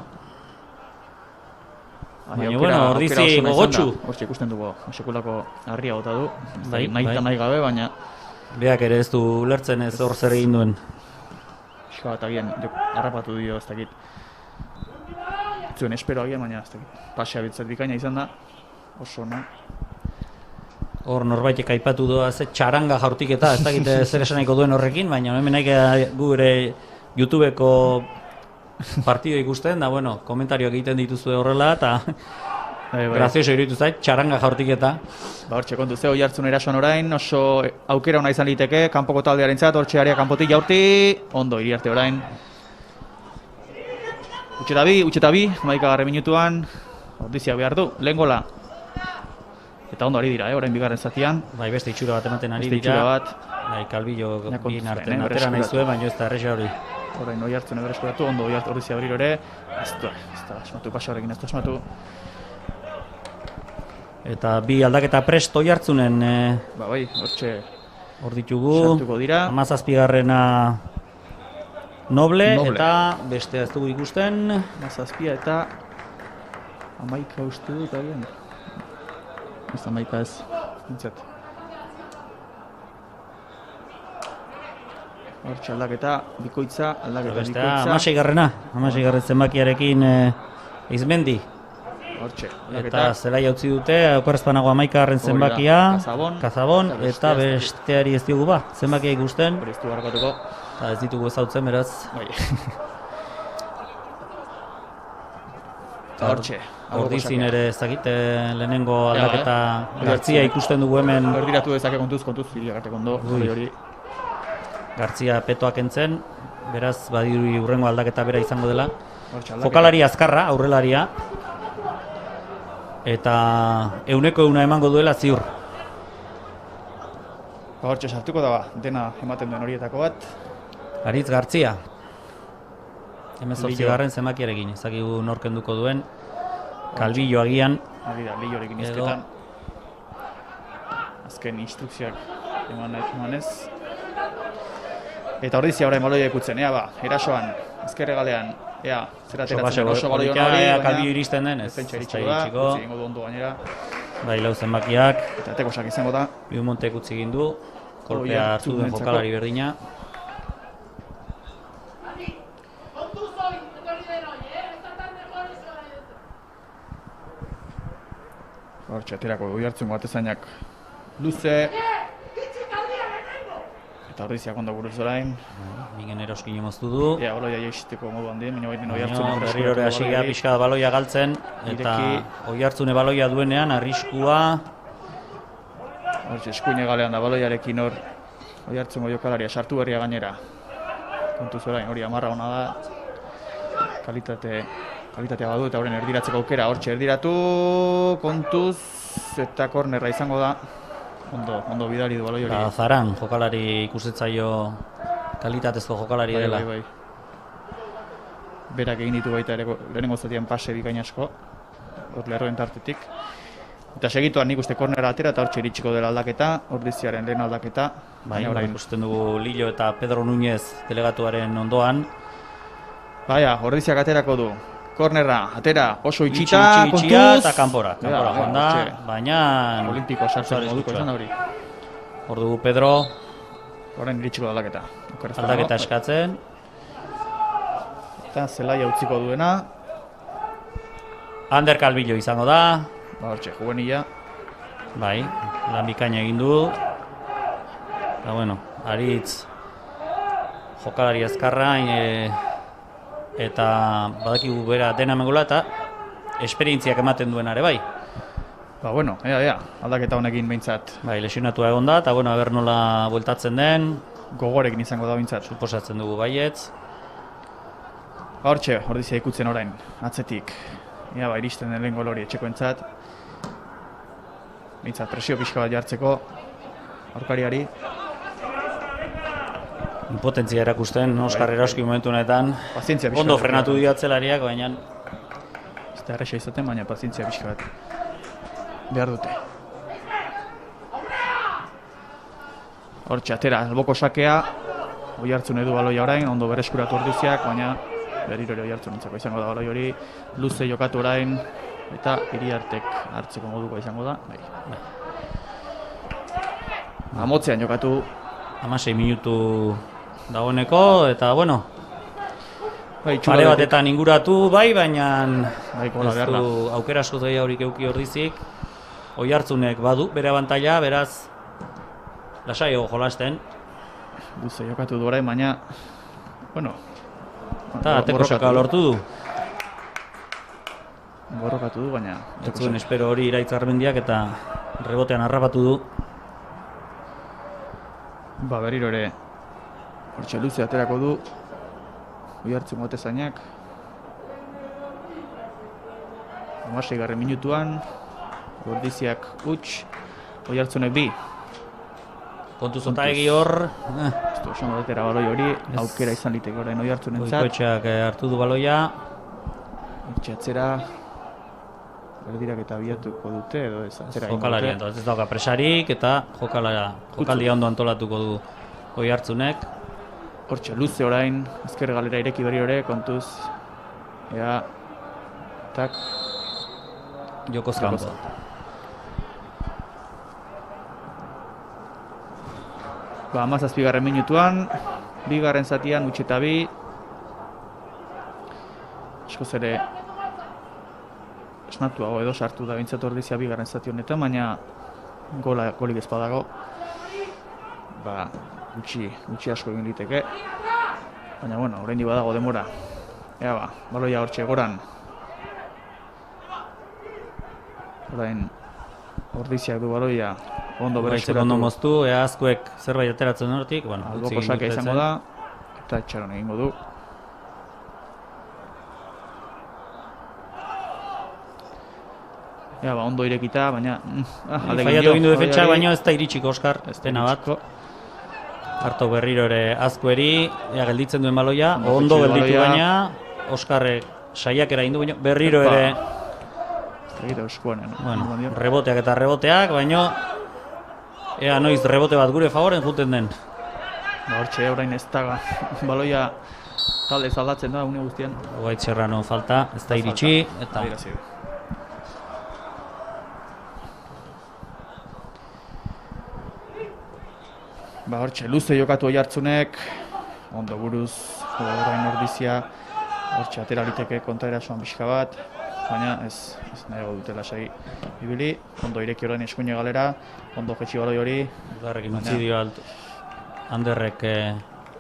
Baina bueno, ordizi gogotxu. Hortxe ikusten dugu, sekulako harria bota du. Bai, nahi eta nahi gabe, baina Beak ere ez du ulertzen ez hor zer egin duen. pixka bat agian harrapatu dio, ez dakit. Zuen espero agian, baina ez dakit. Pasea biltzat bikaina izan da, oso ona. Hor norbaitek aipatu doa ze txaranga jaurtiketa, ez dakit zer esan nahiko duen horrekin, baina hemen nahi gu ere YouTubeko partido ikusten, da bueno, komentarioak egiten dituzue horrela, eta grazioso iruditu zait, txaranga jaurtiketa. Ba, hortxe kontu ze Oiartzun erasoan orain, oso aukera ona izan liteke, kanpoko taldearentzat, hortxe area kanpotik jaurti, ondo Iriarte orain. Utxeta bi, 11. minutuan, ordiziak behar du, lehen gola. Eta ondo ari dira, orain bigarren zatian. Bai, beste itxura bat ematen ari Beste dira. itxura bat. Bai, Kalbillo Ja, kontuz bien artean zuen, atera nahi zuen, baina ez da erresa hori. Orain Oiartzun ebereskuratu, ondo Oiartzun ordizia berriro ere. Ez da asmatu, pasa horrekin ez da asmatu. Eta bi aldaketa prest Oiartzunen Ba, bai, hortxe hor ditugu. sartuko dira. 17. Noble, Noble. eta beste ez dugu ikusten. Mazazpia eta 11 uste dut agian. Ez 11 ez, nintzat. Hortxe aldaketa, bikoitza, aldaketa Bestea, bikoitza. 16. zenbakiarekin Izmendi. Hortxe, Eta aldaketa. zelai utzi dute, okorrezpanago 11. zenbakia, Kazabon. eta Eta besteari ez diogu ba, zenbakia ikusten, Hori ez du barkatuko. eta ez ditugu ezautzen, beraz. Bai. Eta hortxe. Ordizin ere ez dakit, lehenengo Ja, aldaketa Gartzia ikusten dugu hemen, Erdiratu dezake kontuz, Iriarte kondo. Hori. Gartzia petoak entzen, beraz badiru hurrengo aldaketa bera izango dela. Hortxe aldaketa. Jokalari azkarra, aurrelaria, eta euneko emango duela ziur. Ba, hortxe sartuko da ba, dena ematen duen horietako bat. Aritz Gartzia. Lillo. 18. zenbakiarekin, ezakigu norkenduko duen. Kalbillo agian. Hori da, Lillorekin Edo. izketan. Azken instrukzioak emanez. Eta ordizia orain baloia ikutzen, ea ba, erasoan, ezker hegalean, ea, zer ateratzen den oso baloi hona hori, Kalbillo iristen den, ez defentsa da iritsiko da, iritsiko. utzi egingo du ondo gainera, Bai, lau zenbakiak. eta tekosak izango da. Beaumontek utzi egin du. Kolpea Oiartzun hartu duen entzako. jokalari berdina. Hortxe, aterako Oiartzungo atezainak luze. Eta ordiziak ondo buruz orain. Mingen eroskin moztu du. Ea, baloia jaisteko modu handien, baina baita Baina Oiartzun berriro ere hasi gara pixka da baloia galtzen. Eta Ireki. Oiartzune baloia duenean, arriskua. Hortxe, eskuine galean da baloiarekin hor Oiartzungo jokalaria sartu berria gainera. Kontuz orain, hori amarra ona da. Kalitatea badu eta horren erdiratzeko aukera. Hortxe, erdiratu, kontuz, eta kornerra izango da. Ondo bidali du baloi hori. Eta Zaran jokalari ikusetzaio kalitatezko jokalari dela. Bai. Berak egin ditu baita ere lehenengo zatian pase bikain asko. Hor lerroen tartetik. Eta segituan nik uste kornera atera eta hortxe iritsiko dela aldaketa, Ordiziaren lehen aldaketa. Bai, Baina orain, ikusten dugu Lillo eta Pedro Núñez delegatuaren ondoan. baina, Ordiziak aterako du. Kornerra, atera, oso itxita, Itxia kontuz. eta kanpora joan da, hortxe, baina Olimpiko sartzen oso moduko arriskutsua. izan da hori. Hor dugu Pedro Orain iritsiko da aldaketa. aldaketa eskatzen. Eta Zelaia utziko duena. Ander Calvillo izango da. Ba, hortxe, juvenila. Bai, lan bikaina egin du. Eta bueno, Aritz jokalari azkarra eta badakigu bera dena emangola eta esperientziak ematen duen ere bai. Ba, bueno, ea, aldaketa honekin behintzat Bai, lesionatua egon da eta bueno, aber nola bueltatzen den, gogorekin izango da behintzat. suposatzen dugu baietz. Ba, hortxe, Ordizia ikutzen orain, atzetik. Ea, ba, iristen den lehen gol hori etxekoentzat. Behintzat, presio pixka bat jartzeko aurkariari. Impotentzia erakusten, Oskar Eroski momentu honetan. Pazientzia pixka Ondo bat. frenatu diatzelariak, baina Ez da erresa izaten, baina pazientzia pixka bat behar dute. Hortxe, atera, alboko sakea. Oihartzun edu baloia orain, ondo bereskuratu Ordiziak, baina berriro ere Oihartzun entzako izango da baloi hori. Luze jokatu orain, eta Iriartek hartzeko moduko izango da. Bai. Amotzean jokatu. 16 minutu dagoeneko, eta bueno, Bai, pare batetan inguratu bai, baina Bai, gola ez behar da. du aukera asko gehiagorik eduki Ordizik. Oihartzunek badu bere abantaila, beraz lasaiago jolasten. Luze jokatu du orain, baina, bueno, Eta ateko saka lortu du. Borrokatu du, baina Ez zuen espero hori Iraitz Armendiak eta rebotean harrapatu du. Ba, berriro ere hortxe luze aterako du Oihartzun gotezainak 16. minutuan Ordiziak huts, Oihartzunek bi. Kontuz otaegi hor, Ez du oso atera baloi hori, aukera izan liteke orain Oihartzunentzat. Goikoetxeak hartu du baloia. Hortxe atzera erdirak eta abiatuko dute edo ez atzera egingo Jokalaria, dute. entonces ez dauka presarik eta jokaldia ondo antolatuko du Oihartzunek. Hortxe luze orain, ezker galera ireki berriro ere, kontuz. Ea, tak, Jokoz kanpo. Ba, 17. minutuan, bigarren zatian utxe eta bi. Eskoz ere esnatuago edo sartu da bintzat Ordizia bigarren zati honetan, baina golik ez badago. Ba, gutxi asko egin liteke. Baina, bueno, oraindik badago demora. Ea ba, baloia hortxe goran. Orain, Ordiziak du baloia ondo Baitzeko ondo bereskuratu. moztu, ea azkuek zerbait ateratzen hortik, bueno, Alboko sakea izango da, eta etxaron egingo du. Ea, ba, ondo irekita, baina... Faiatu egin du defentsak, baina ez da iritsiko Oskar, ez dena bat. iritsiko. Harto berriro ere azkueri, ea gelditzen duen baloia, Ondo ondo jaitsi du gelditu baloia. baina, Oskarrek saiakera egin du, baina berriro Epa. ere, Egite eskuanen. bueno, reboteak eta reboteak, baina ea noiz rebote bat gure favoren juten den. Ba, hortxe, orain ez da baloia talde zaldatzen da, une guztian. Ogaitz Serrano falta, ez da iritsi, eta Adierazi du. Ba, hortxe, luze jokatu Oihartzunek, ondo buruz, orain Ordizia, hortxe atera liteke kontraerasoan pixka bat, baina ez nahiago dute lasai ibili, ondo ireki orain eskuine galera, ondo jetxi baloi hori, Ugarrekin Baina- utzi dio Anderrek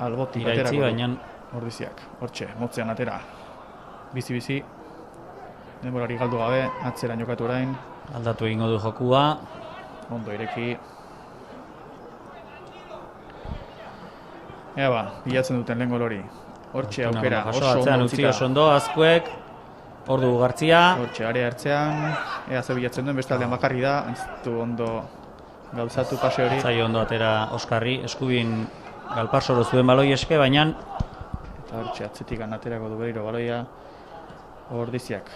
albotik iraitzi, aterako du baina Ordiziak, hortxe, motzean atera, bizi-bizi, denborari galdu gabe, atzeran jokatu orain, aldatu egingo du jokua. ondo ireki. Ea ba, bilatzen duten lehen gol hori. Hortxe aukera, Jaso oso atzean ondo utzi utzita. oso ondo, azkuek, ordu Gartzia, Hortxe, area hartzean, ea ze bilatzen duen, beste aldean bakarri da, ez du ondo gauzatu pase hori. zaio ondo atera Oskarri, eskubin galparsoro zuen baloi eske, baina Eta hortxe, atzetik aterako du berriro baloia Ordiziak.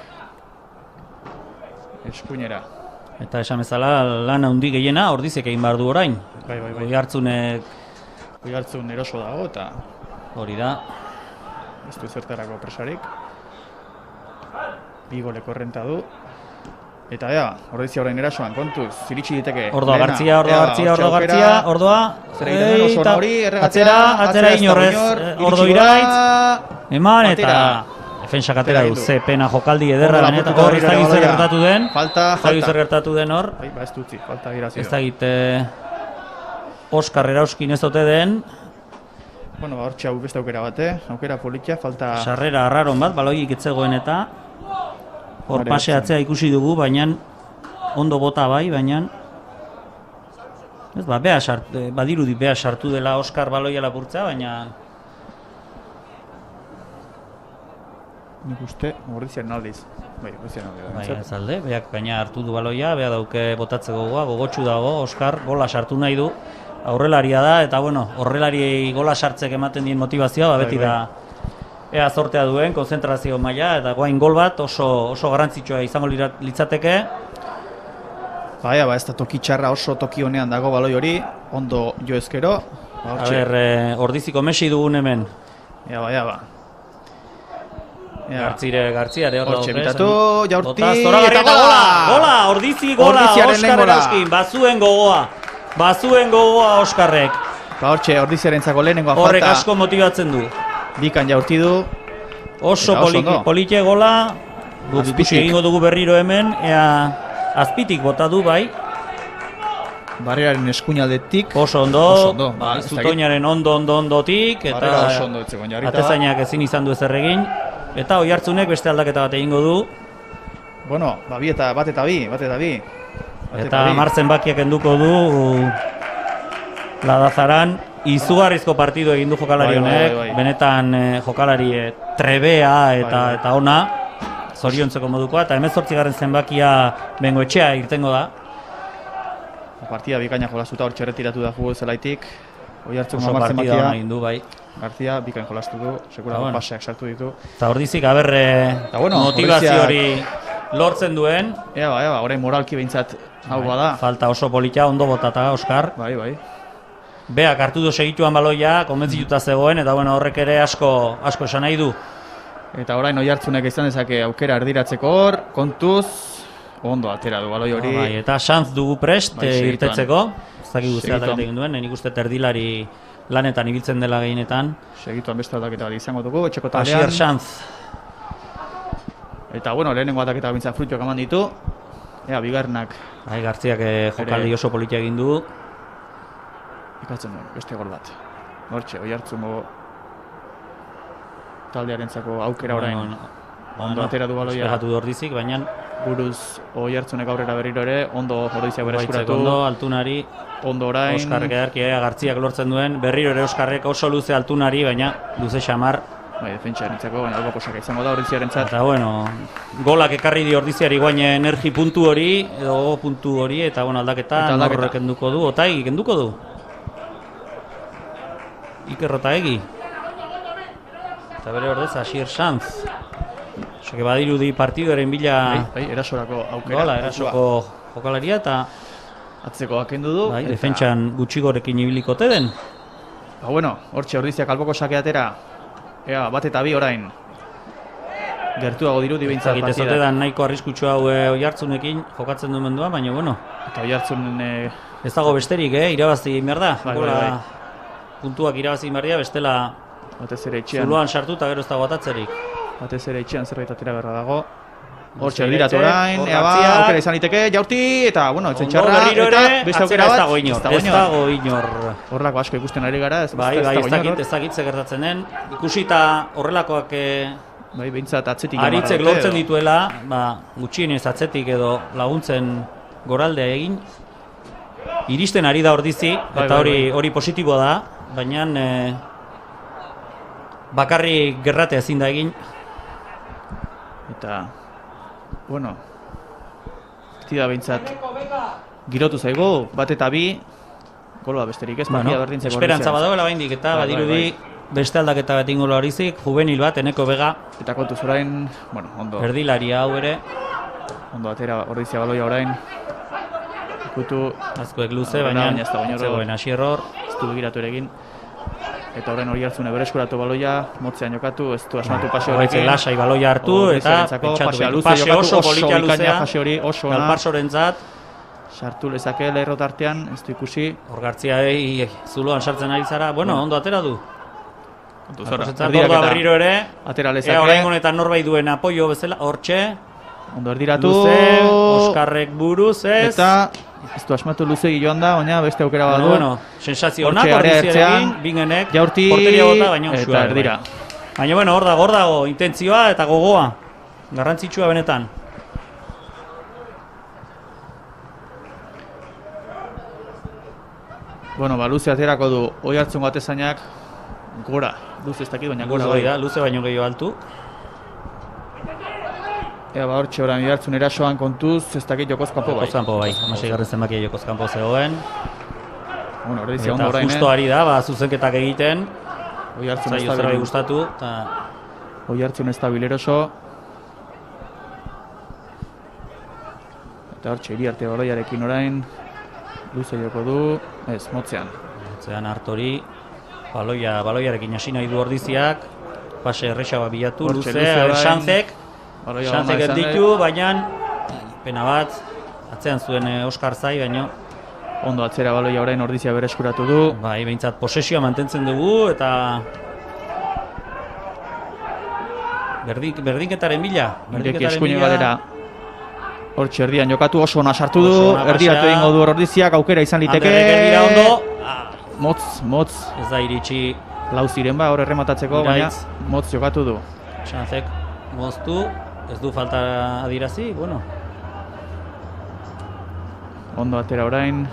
Eskuinera. Eta esan bezala lan handi gehiena Ordizek egin behar du orain. Bai. Oihartzun eroso dago eta Hori da. ez du zertarako presarik. 2 goleko errenta du. Eta Ordizia orain erasoan, kontuz, ziritsi diteke. Ordoa lehena. Gartzia, Ordoa. Zer egiten den oso hori, erregatzea. Atzera inorrez, Ordo iraitz. Eman eta defensak atera du, ze pena jokaldi ederra benetan. Hor ez dakit zer gertatu den. Falta. Zer gertatu den hor. Bai, ez dutzi, falta girazio. Ez dakit Oskar Erauskin ez dute den. Bueno, hortxe hau beste aukera bate, aukera politia, falta... Sarrera arraron bat, baloik etzegoen eta hor paseatzea ikusi dugu, baina ondo bota bai, baina ez badirudi beha sartu dela Oskar baloia lapurtzea, baina nik uste, Ordiziaren aldiz. Bai, ez alde, beak baina hartu du baloia, beha dauke botatzeko goa, gogotsu dago, Oskar gola sartu nahi du, aurrelaria da, eta bueno, horrelari gola sartzek ematen dien motivazioa, beti da ea zortea duen, konzentrazio maila, eta guain gol bat oso garrantzitsua izango litzateke. Ez da toki txarra, oso toki honean dago baloi hori, ondo jo ezkero. Ordiziko Messi dugun hemen. Gartziare hor hortxe bitatu, jaurti, eta gola! Ordizi gola, Oskar Erauskin, bazuen gogoa Oskarrek. Hortxe, Ordiziarentzako lehenengoa falta. Horrek asko motibatzen du. Bikan jaurti du. Oso polite gola, ikusi egingo dugu berriro hemen, ea azpitik bota du bai. Barreraren eskuinaldetik. Oso ondo, Zutoinaren ondotik, eta atezainak ezin izan du ezer egin. Eta Oihartzunek beste aldaketa bat egingo du. Bueno, bat eta bi. Eta Marzen bakiak enduko du Ladazaran. Izugarrizko partidu egin du jokalari honek, benetan jokalari trebea eta ona, zoriontzeko modukoa, eta 18. zenbakia Bengoetxea irtengo da. Partida bikaina jolastuta hor txerretiratu da futbol zelaitik. Oihartzun oso partida hona egin du bai. Gartzia bikain jolastu du, sekurako paseak sartu ditu. Eta Ordizik motivazio hori lortzen duen. Orain moralki behintzat hau bada. Falta oso politia, ondo botata Oskar. Bai. Beak hartu du segituan baloia, konbentzituta zegoen, eta horrek ere asko esan nahi du. Eta orain Oihartzunek izan dezake aukera erdiratzeko hor, kontuz, ondo atera du baloi hori. Eta xantz dugu prest irtetzeko, ez dakik guztiak egin duen, nik uste erdilari lanetan ibiltzen dela gehienetan. Segituan beste aldaketa bat izango dugu, etxeko taldean. Asier xantz. Eta lehenengo aldaketa bintzat fruituak eman ditu. Bigarrenak. Gartziak jokaldi oso politia egin du. Ikatzen duen, beste gol bat. Hortxe, Oihartzungo taldearentzako aukera orain. Ondo atera du baloia. Espegatu du Ordizik, baina buruz Oihartzunek aurrera berriro ere, ondo Ordiziak bereskuratu. Ondo, Altunari. Ondo orain. Oskarrek edarkia Gartziak lortzen duen, berriro ere Oskarrek oso luze Altunari, baina luze xamar. Defentsaren baina albo posaka izango da Ordiziarentzat. Eta golak ekarri di Ordiziari guain energi puntu hori, edo puntu hori, eta aldaketa norrek kenduko du, Otaegi kenduko du. Iker Otaegi. Eta bere ordez, Asier Sanz. Osake badirudi partiduaren bila... erasorako aukera. Erasoko jokalaria eta... Atzeko kendu du. Defentsan gutxigorekin ibilikote den. Hortxe Ordiziak alboko sake atera. Bat eta bi orain. Gertuago dirudi behintzat partida. Ezote da nahiko arriskutsu hau Oihartzunekin jokatzen duen mendua, baina Eta Oihartzun... Ez dago besterik, irabazi egin behar da. Puntuak irabazi behar dira, bestela zuluan sartu eta gero ez dago atatzerik. Batez ere etxean zerbait atera berra dago. Hortxe erdiratu orain, aukera izan liteke, jaurti, eta, etzen txarra, eta beste aukera bat, ez dago inor. Horrelako asko ikusten ari gara, ez dakit ze gertatzen den. Ikusita horrelakoak behintzat atzetik aritzek lortzen dituela, gutxienez atzetik edo laguntzen goraldea egin. Iristen ari da Ordizi, eta hori positiboa da, baina bakarrik gerratea ezin da egin. Eta, partida behintzat girotu zaigu, bat eta bi, gola besterik ez, partida berdintzeko. Esperantza badagoela baindik, eta badirudi beste aldaketa bat ingola Ordizik, juvenil bat, Eneko Bega. Eta kontuz orain, ondo. Erdilaria hau ere. Ondo atera Ordizia baloia orain. ikutu Azkuek luze, Aurrera, baina ez da baino zegoen hasi error. ez du begiratu ere egin. Eta horren hori hartzune bereskuratu baloia, motzean jokatu, ez du asmatu pase Horretzen horrekin. lasai baloia hartu eta pentsatu pasea behin. luze Pase jokatu, oso polita bikaina luzea, pase hori oso ona. Galparsorentzat, Sartu lezake lerro tartean, ez du ikusi. hor Gartziai zuloan sartzen ari zara, bueno, ondo atera du. Kontuz horra, Arkosentzat erdiraketa ordoa berriro ere, atera ea lezake. orain honetan norbait duen apoio bezala, hortxe, Ondo erdiratu. luze, Oskarrek buruz ez. Eta ez du asmatu luzegi joan da, baina beste aukera badu. Bueno, sensazio onak, Hortxe area ordiziarekin, ertzean, bingenek, jaurti porteria bota, baina eta uxua. erdira. Baina, bueno, hor dago, intentzioa eta gogoa. Garrantzitsua benetan. Bueno, ba, luze aterako du, oi hartzun atezainak gora. Luze ez dakit, baina gora Luze bai. da, luze baino gehiago altu. Ea, ba, hortxe orain hartzun erasoan kontuz, ez dakit jokoz kanpo bai. Jokozkanpo bai, 16. zenbakia jokozkanpo zegoen. Bueno, ordizia ondo Eta orain, justo ari da, ba, zuzenketak egiten. Oi hartzun ez Zaio da zerbait bil- gustatu. Eta Oi hartzun ez da bileroso. Eta hortxe, iriarte baloiarekin orain, luze joko du, ez, motzean. zean hartori, baloiarekin hasi nahi du ordiziak. Pase erresa bilatu, Hortxe, luze, luze orain. Xantzek. Baloia ona Xantzek izan erditu, baina pena bat, atzean zuen Oskar Zai, baina Ondo atzera baloia orain ordizia bereskuratu du. bai, behintzat posesioa mantentzen dugu eta berdinketaren bila. Ireki eskuine galera. Hortxe erdian jokatu oso ona sartu Oso du, ona erdiratu pasea. egingo du ordiziak, aukera izan liteke. Anderrek erdira ondo, Motz, ez da iritsi lau ziren ba, hor errematatzeko, baina Iraitz. motz jokatu du. Xantzek moztu, ez du falta adirazi, bueno. Ondo atera orain,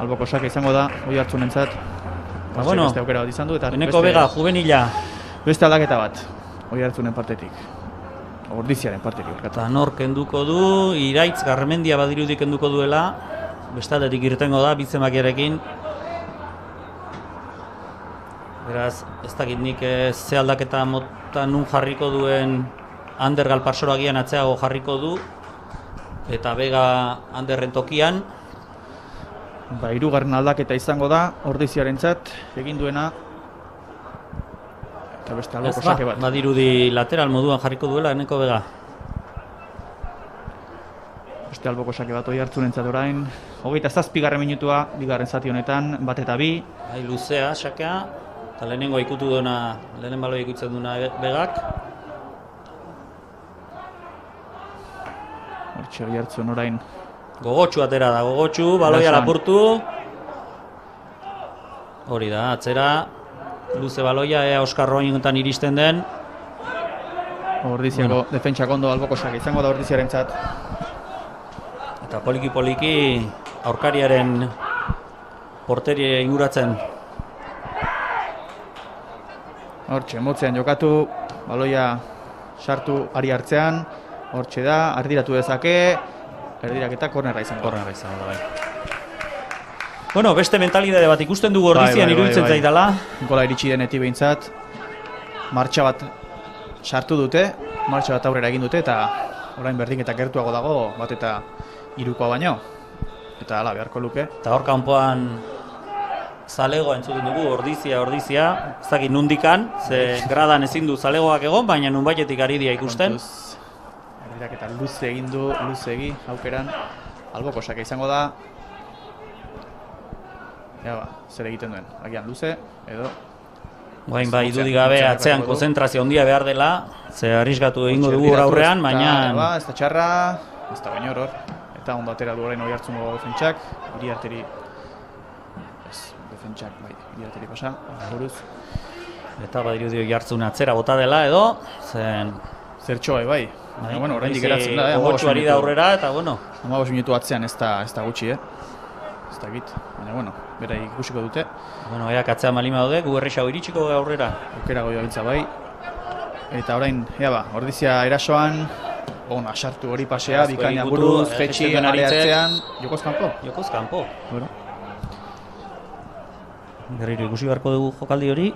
alboko sake izango da, oi hartzunentzat. Ba, bueno, Beste aukera bat izan du, eta Eneko Bega, juvenila, beste aldaketa bat, oi hartzunen partetik. Ordiziaren partetik, barkatu. eta nor kenduko du, Iraitz Garmendia badirudi kenduko duela, bestaldetik irtengo da, bitzemakiarekin. Beraz, ez dakit nik ze aldaketa mota nun jarriko duen Ander Galparsoro agian atzeago jarriko du, eta Bega Anderren tokian. Ba, hirugarren aldaketa izango da, ordiziarentzat egin duena. Eta beste alboko sake bat. Badirudi lateral moduan jarriko duela Eneko Bega. Beste alboko sake bat oi hartzunentzat orain. 27. minutua, bigarren zati honetan, bat eta bi. Bai, luzea, sakea, eta lehenengo ikutu duena, lehenen baloi ikutzen duena Begak. Hortxe oi hartzun orain. Gogotxu atera da, gogotxu, baloia Erasoan. lapurtu. Hori da, atzera, luze baloia, ea Oskar Roinetan iristen den. Ordiziako defentsak ondo alboko sake izango da ordiziarentzat. Eta poliki-poliki aurkariaren porteria inguratzen. Hortxe, motzean jokatu, baloia sartu ari hartzean. Hortxe da, ardiratu dezake, erdiraketa kornerra izango. Kornerra izango da, bai. Bueno, beste mentalidade bat ikusten dugu ordizian iruditzen zaidala. Gola iritsi denetik behintzat, martxa bat sartu dute, martxa bat aurrera egin dute, eta orain berdinketa gertuago dago, bat eta hirukoa baino. Eta hala, beharko luke. Eta hor kanpoan zalegoa entzuten dugu, ordizia, ez dakit nundikan, ze gradan ezin du zalegoak egon, baina nunbaitetik ari dira ikusten. Kontuz, erdiraketa luze egin du, luzegi, aukeran, alboko sake izango da. Ja ba, zer egiten duen, agian luze, edo Guain bai, dudik gabe atzean konzentrazio handia behar dela, ze arrisgatu egingo dugu Erdiratu, aurrean, ez baina da, ez da txarra, ez da baino hor. Eta ondo atera du orain oi hartzungo defentsak, iriarteri, ez, defentsak, bai, iriarteri pasa, buruz. eta badirudi jartzun atzera bota dela edo, zen Zertxoa, bai. Baina, bueno, oraindik geratzen da, gogotxu ari da aurrera, eta bueno, 15 minutu atzean ez da gutxi, ez da git. Baina, bueno, bera ikusiko dute. bueno, eak atzean malima daude, gu errexago iritsiko aurrera. Aukera goio gintza bai. Eta orain, ba, ordizia erasoan, ona sartu hori pasea, Asko bikaina ikutu, buruz, jaisten jetxi, duen ale aritzek. atzean, jokoz kanpo. Jokoz kanpo. Bueno, Berriro ikusi beharko dugu jokaldi hori.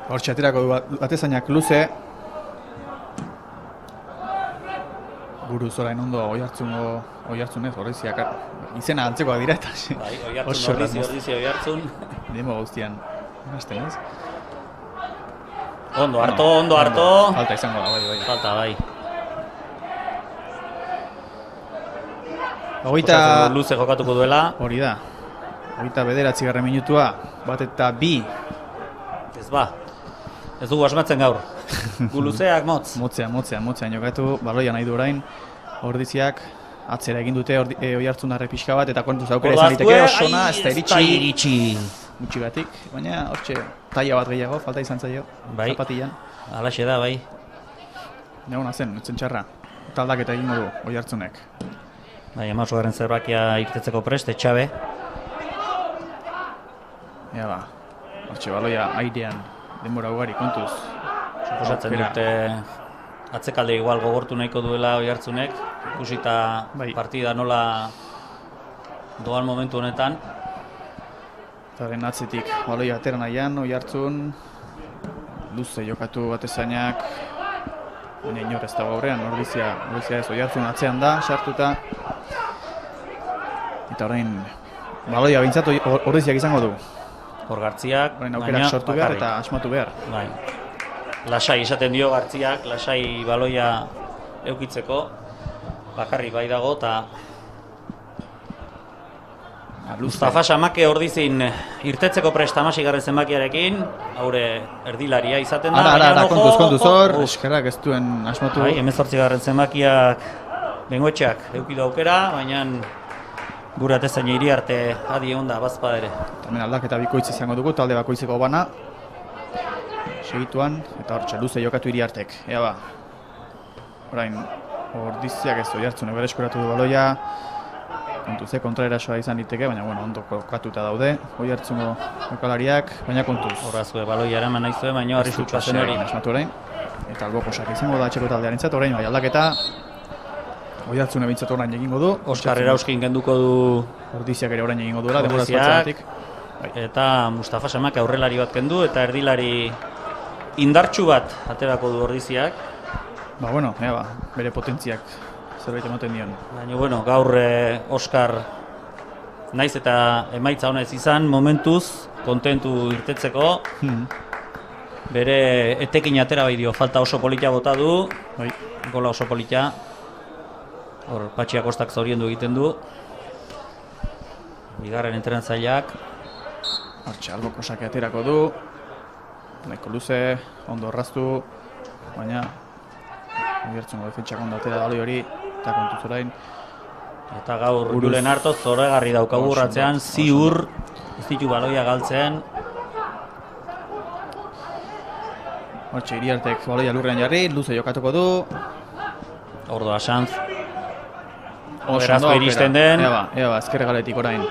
Hortxe aterako du atezainak luze. Buruz orain ondo oihartzunez, Ordiziak izena antzekoak dira eta Bai, oihartzun, ordizi oihartzun. Demo guztian, hasten ez? Ondo harto. Falta izango da, bai. Falta, bai. Hogeita... Luze jokatuko duela. Hori da. Hogeita 9. minutua, bat eta 2. Ez ba. Ez dugu asmatzen gaur. Luzeak motz. Motzean jokatu, baloia nahi du orain. Ordiziak atzera egin dute oihartzunarre pixka bat eta kontuz aukera izan liteke osona, ez da iritsi. Gutxi batik, baina hortxe taila bat gehiago, falta izan zaio, bai. Zapatilan. Alaxe da, bai. Neguna zen, etzen txarra. Taldaketa egingo du oihartzunek. Bai, Amazogaren zerbakia irtetzeko prest, Etxabe. Ea ba, hortxe baloia airean denbora ugari kontuz. Suposatzen dute atzekalde igual gogortu nahiko duela oihartzunek, ikusita Bai. partida nola doan momentu honetan. Zaren atzetik baloia atera nahian, oihartzun luze jokatu batezainak, baina inor ez dago aurrean, Ordizia ez oihartzun atzean da, sartuta. Eta orain baloia behintzat Ordiziak izango du. Hor Gartziak, Orain aukerak sortu behar eta asmatu behar. Bai. Lasai esaten dio Gartziak, lasai baloia eukitzeko, bakarrik bai dago eta Mustafa Samake Ordizin irtetzeko prest 16. zenbakiarekin, haure erdilaria izaten da. Ara, kontuz hor, eskerrak ez duen asmatu. Bai, 18. zenbakiak Bengoetxeak eukidu aukera, baina gure atezaina Iriarte adi egon da bazpa ere. Hemen aldaketa bikoitz izango dugu, talde bakoitzeko bana. Segituan, eta hortxe luze jokatu Iriartek. Ea ba, orain Ordiziak ez oihartzun bere eskuratu du baloia. Kontuz, kontraerasoa izan liteke, baina bueno, ondo kokatuta daude. Oihartzungo jokalariak, baina kontuz. Horrazue baloia eraman nahi zuen, baina arriskutsua zen hori. Asmatu orain. Eta albokosak izango da atxeko taldearentzat, orain bai aldaketa. Oihartzune bintzat orain egingo du. Oskar Erauskin kenduko du Ordiziak ere orain egingo duela, denbora Ordiziak, zuatzeatik. eta Mustafa Samak aurrelari bat kendu, eta erdilari indartsu bat aterako du Ordiziak. Ba bueno, bere potentziak zerbait ematen dion. Baina, bueno, gaur Oskar naiz eta emaitza ona ez izan, momentuz, kontentu irtetzeko. Bere etekin atera bai dio, falta oso polita bota du, Bai. gola oso polita. Hor, Patxi Akostak zauriendu egiten du. Bigarren entrenatzaileak. Hortxe, albokosak aterako du. Nahiko luze, ondo orraztu, baina oihartzungo defentsak ondo atera baloi hori, eta kontuz orain. Eta gaur Julen Artoz zoragarri daukagu urratzean, ziur, ez ditu baloia galtzen. Hortxe, Iriartek baloia lurrean jarri, luze jokatuko du. Ordo Asanz. Oso Berazko ondo iristen aukera. den. Ea ba, ezker galetik orain.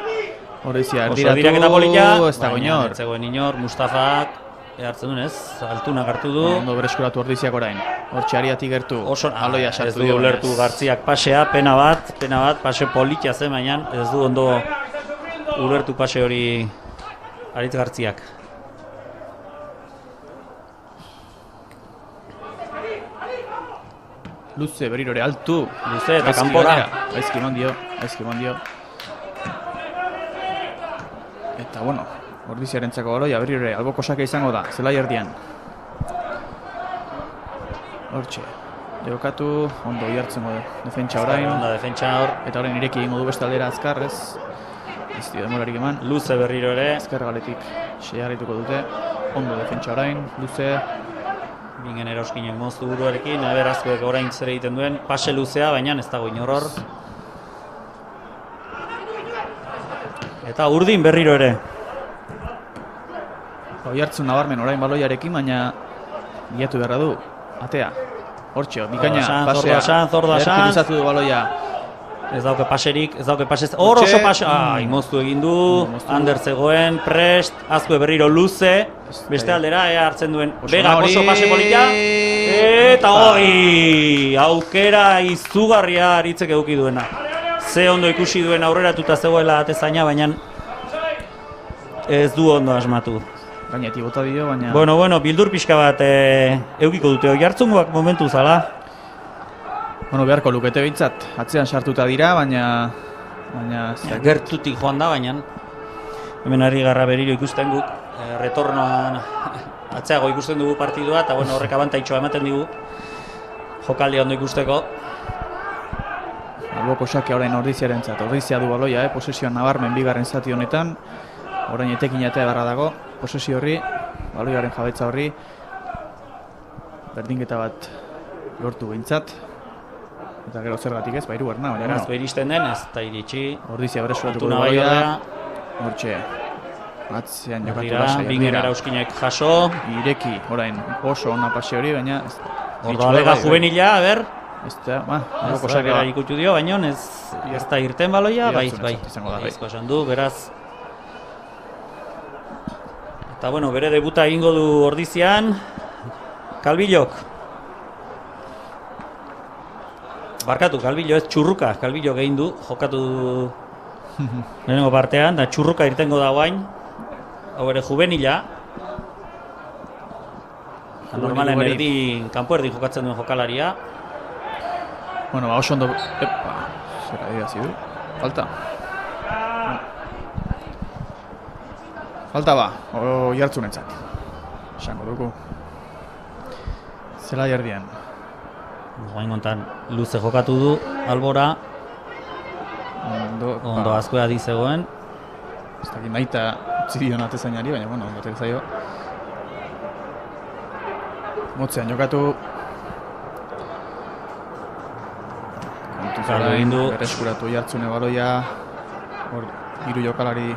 Ordizia Oso erdiratu, diraketa polita, ez dago inor. ez zegoen inor, Mustafak hartzen duen ez, altunak hartu du. Ondo bereskuratu Ordiziak orain. Hortxe ariatik gertu, Oso baloia ez sartu du dio. ulertu Gartziak pasea, pena bat, pase politia zen, baina ez du ondo ulertu pase hori Aritz Gartziak. Luze berriro ere altu. Luze eta kanpora. Gaizki eman dio. Eta bueno, Ordiziarentzako baloia berriro ere albokosaka izango da, zelai erdian. Hortxe, jokatu, ondo oihartzengo defentsa orain. Onda defentsa hor. Eta orain ireki egingo du beste aldera azkar, ez dio demorarik eman. Luze berriro ere. Azkar galetik seharrituko dute, ondo defentsa orain, luze. Bingen Erauskinen moztu buruarekin, Aberazkoek orain zer egiten duen, pase luzea, baina ez dago inor hor. Eta Urdin berriro ere. Oihartzun nabarmen orain baloiarekin, baina bilatu beharra du, atea. Hortxe, bikaina, pasea. Zorda Sanz. Luzatu du baloia. Ez dauke paserik, hor oso pase, moztu egin du, Ander zegoen, prest, Azkue berriro luze, beste aldera, hartzen duen, Begak oso pase polita, eta hoi, aukera izugarria Aritzek eduki duena. Ze ondo ikusi duen aurreratuta zegoela atezaina, baina ez du ondo asmatu. Gainetik bota dio, baina... Bueno, bildur pixka bat eukiko dute Oiartzungoak momentu zala. Bueno, beharko lukete behintzat, atzean sartuta dira, baina... Gertutik joan da, baina hemen ari garra berriro ikusten guk, retornoan atzeago ikusten dugu partidua, eta bueno, horrek abantaitxoa ematen digu jokaldi ondo ikusteko. Alboko xake orain Ordiziarentzat, Ordizia du baloia, posesioan nabarmen bigarren zati honetan, orain etekin jatea beharra dago, posesio horri, baloiaren jabetza horri, berdinketa bat lortu behintzat, eta gero zergatik ez, bairu erna, baina Ez iristen den, ez da iritsi. Ordizia beresuratuko du Fortuna baloia, hortxe, atzean jokatu lasai. Bingen Erauskinek jaso. Ireki, orain, oso ona pase hori, baina... Ordo alega juvenila, a ber. Ez da, alboko Ez xake da ikutu dio, baina ez da irten baloia, bai. Izko esan du, beraz. Eta bueno, bere debuta egingo du Ordizian, Kalbilok. Barkatu, Kalbilo ez Txurruka, Kalbilok egin du, jokatu du lehenengo partean, da Txurruka irtengo da guain. Hau ere juvenila. Normalen kanpo erdi jokatzen duen jokalaria. Bueno, oso ondo... Epa, zera digazi du. Falta. Falta ba, Oiartzunentzat. Esango dugu. Zela jardian. Guain gontan luze jokatu du, Albora. Ondo azkoa di zegoen. Ez dakit naita utzi dion atezainari, baina bueno, ondo tek zaio. Motzean jokatu. Egin du. Berreskuratu Oiartzune baloia. Hor, 3 jokalari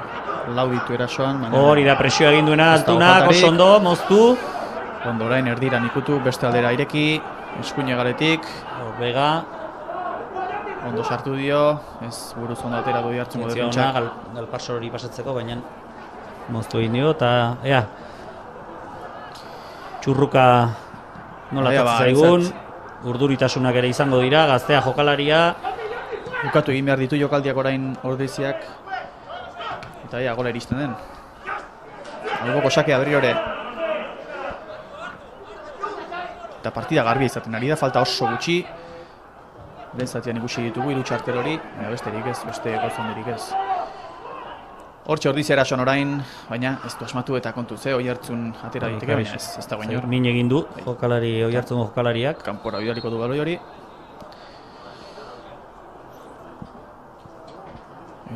lau ditu erasoan. Hori da presioa egin duena, altunak, oso ondo, moztu. Ondo orain erdira nikutu, beste aldera ireki, eskuine galetik. Bega. Ondo sartu dio, ez buruz ondo atera du Oiartzungo defentsak. Galparso hori pasatzeko, baina moztu egin dio, eta ea. Txurruka nola zaigun, urduritasunak ere izango dira, gaztea jokalaria. Bukatu egin behar ditu jokaldiak orain Ordiziak. Eta ea, gola iristen den. Alboko xakea berriro. Eta partida garbia izaten ari da, falta oso gutxi. Lehen zatian ikusi ditugu, 3 txartel hori, besterik ez, beste gozondirik ez. Hortxe Ordizia erasoan orain, baina ez du asmatu eta kontuz, Oiartzun atera diteke, baina ez da guain hor. Min egin du, Oiartzungo jokalariak. Kanpora bidaliko du baloi hori.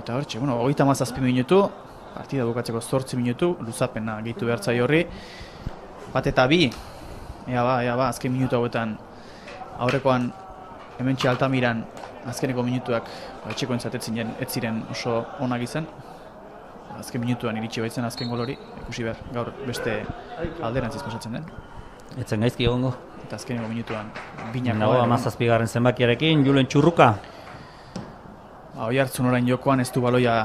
Eta hortxe, 37 minutu, partida bukatzeko 8 minutu, luzapena gehitu behartzai horri. Bat eta bi, ea ba, azken minutu hauetan aurrekoan hementxe Altamiran azkeneko minutuak etxeko entzatetzen ez ziren oso onak izan. Azken minutuan iritsi baitzen azken gol hori, ikusi behar, gaur beste alderantzizko osatzen den. Etzen gaizki egongo. Eta azkeneko minutuan binako. Nago 17. zenbakiarekin, Julen Txurruka. Oiartzun orain jokoan ez du baloia,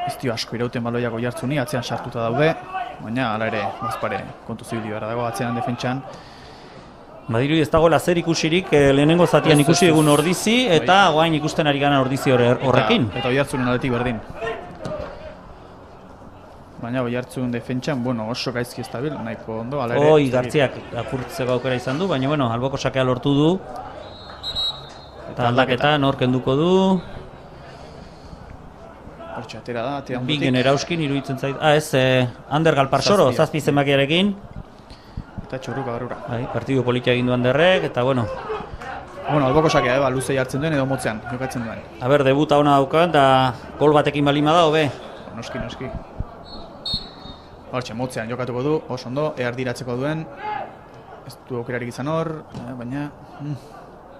ez dio asko irauten baloiak Oiartzuni, atzean sartuta daude, baina hala ere, bazpare kontu zibili behar dago atzean defentsan. Badiru ez dagoela zer ikusirik, lehenengo zatian ikusi dugun Ordizi, eta guain ikusten ari gana Ordizi horrekin. Eta Oiartzunen aldetik berdin. Baina Oiartzun defentsan, oso gaizki estabil, nahiko ondo, hala ere. Gartziak apurtzeko aukera izan du, baina alboko sakea lortu du. Eta aldaketa nork kenduko du. Hortxe atera da, atean dutik. Bingen Erauskin iruditzen zait. Ander Galparsoro, 7 zenbakiarekin. Eta Txurruka barrura. Partidu politia egin duan derrek, eta alboko sakea, luze jartzen duen edo motzean, jokatzen duen. Debuta ona daukan, eta gol batekin balima da, hobe. Noski. Hortxe, motzean jokatuko du, oso ondo, erdiratzeko duen. Ez du aukerarik izan hor, baina...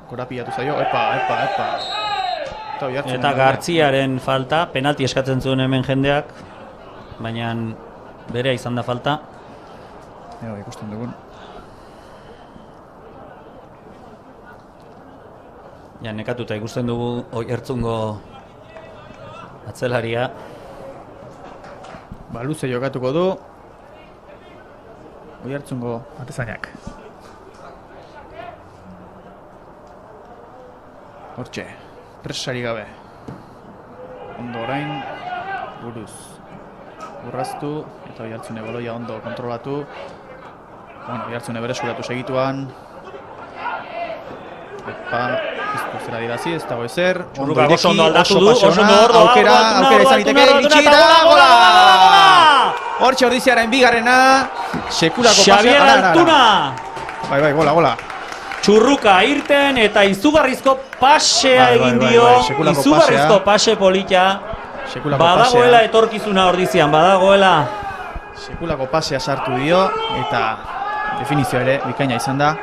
Korapilatu zaio, epa. Eta Gartziaren falta, penalti eskatzen zuen hemen jendeak, baina berea izan da falta. Ikusten dugun. Nekatuta ikusten dugu Oiartzungo atzelaria. Luze jokatuko du Oiartzungo atezainak. Hortxe, presari gabe. Ondo orain, buruz. urraztu, eta Oiartzune baloia ondo kontrolatu. Bueno, Oiartzune bereskuratu segituan. Epa, ez zera dirazi, ez dago ezer. Txurrukak oso ondo aldatu du, oso ondo aukera izan liteke, bitxita, gola! Hortxe Ordiziaren bigarrena, sekulako pasea. Xabier Altuna! Bai, gola. Txurruka irten eta izugarrizko pasea egin dio, izugarrizko pase polita. Badagoela etorkizuna Ordizian, badagoela. Sekulako pasea sartu dio, eta definizioa ere bikaina izan da.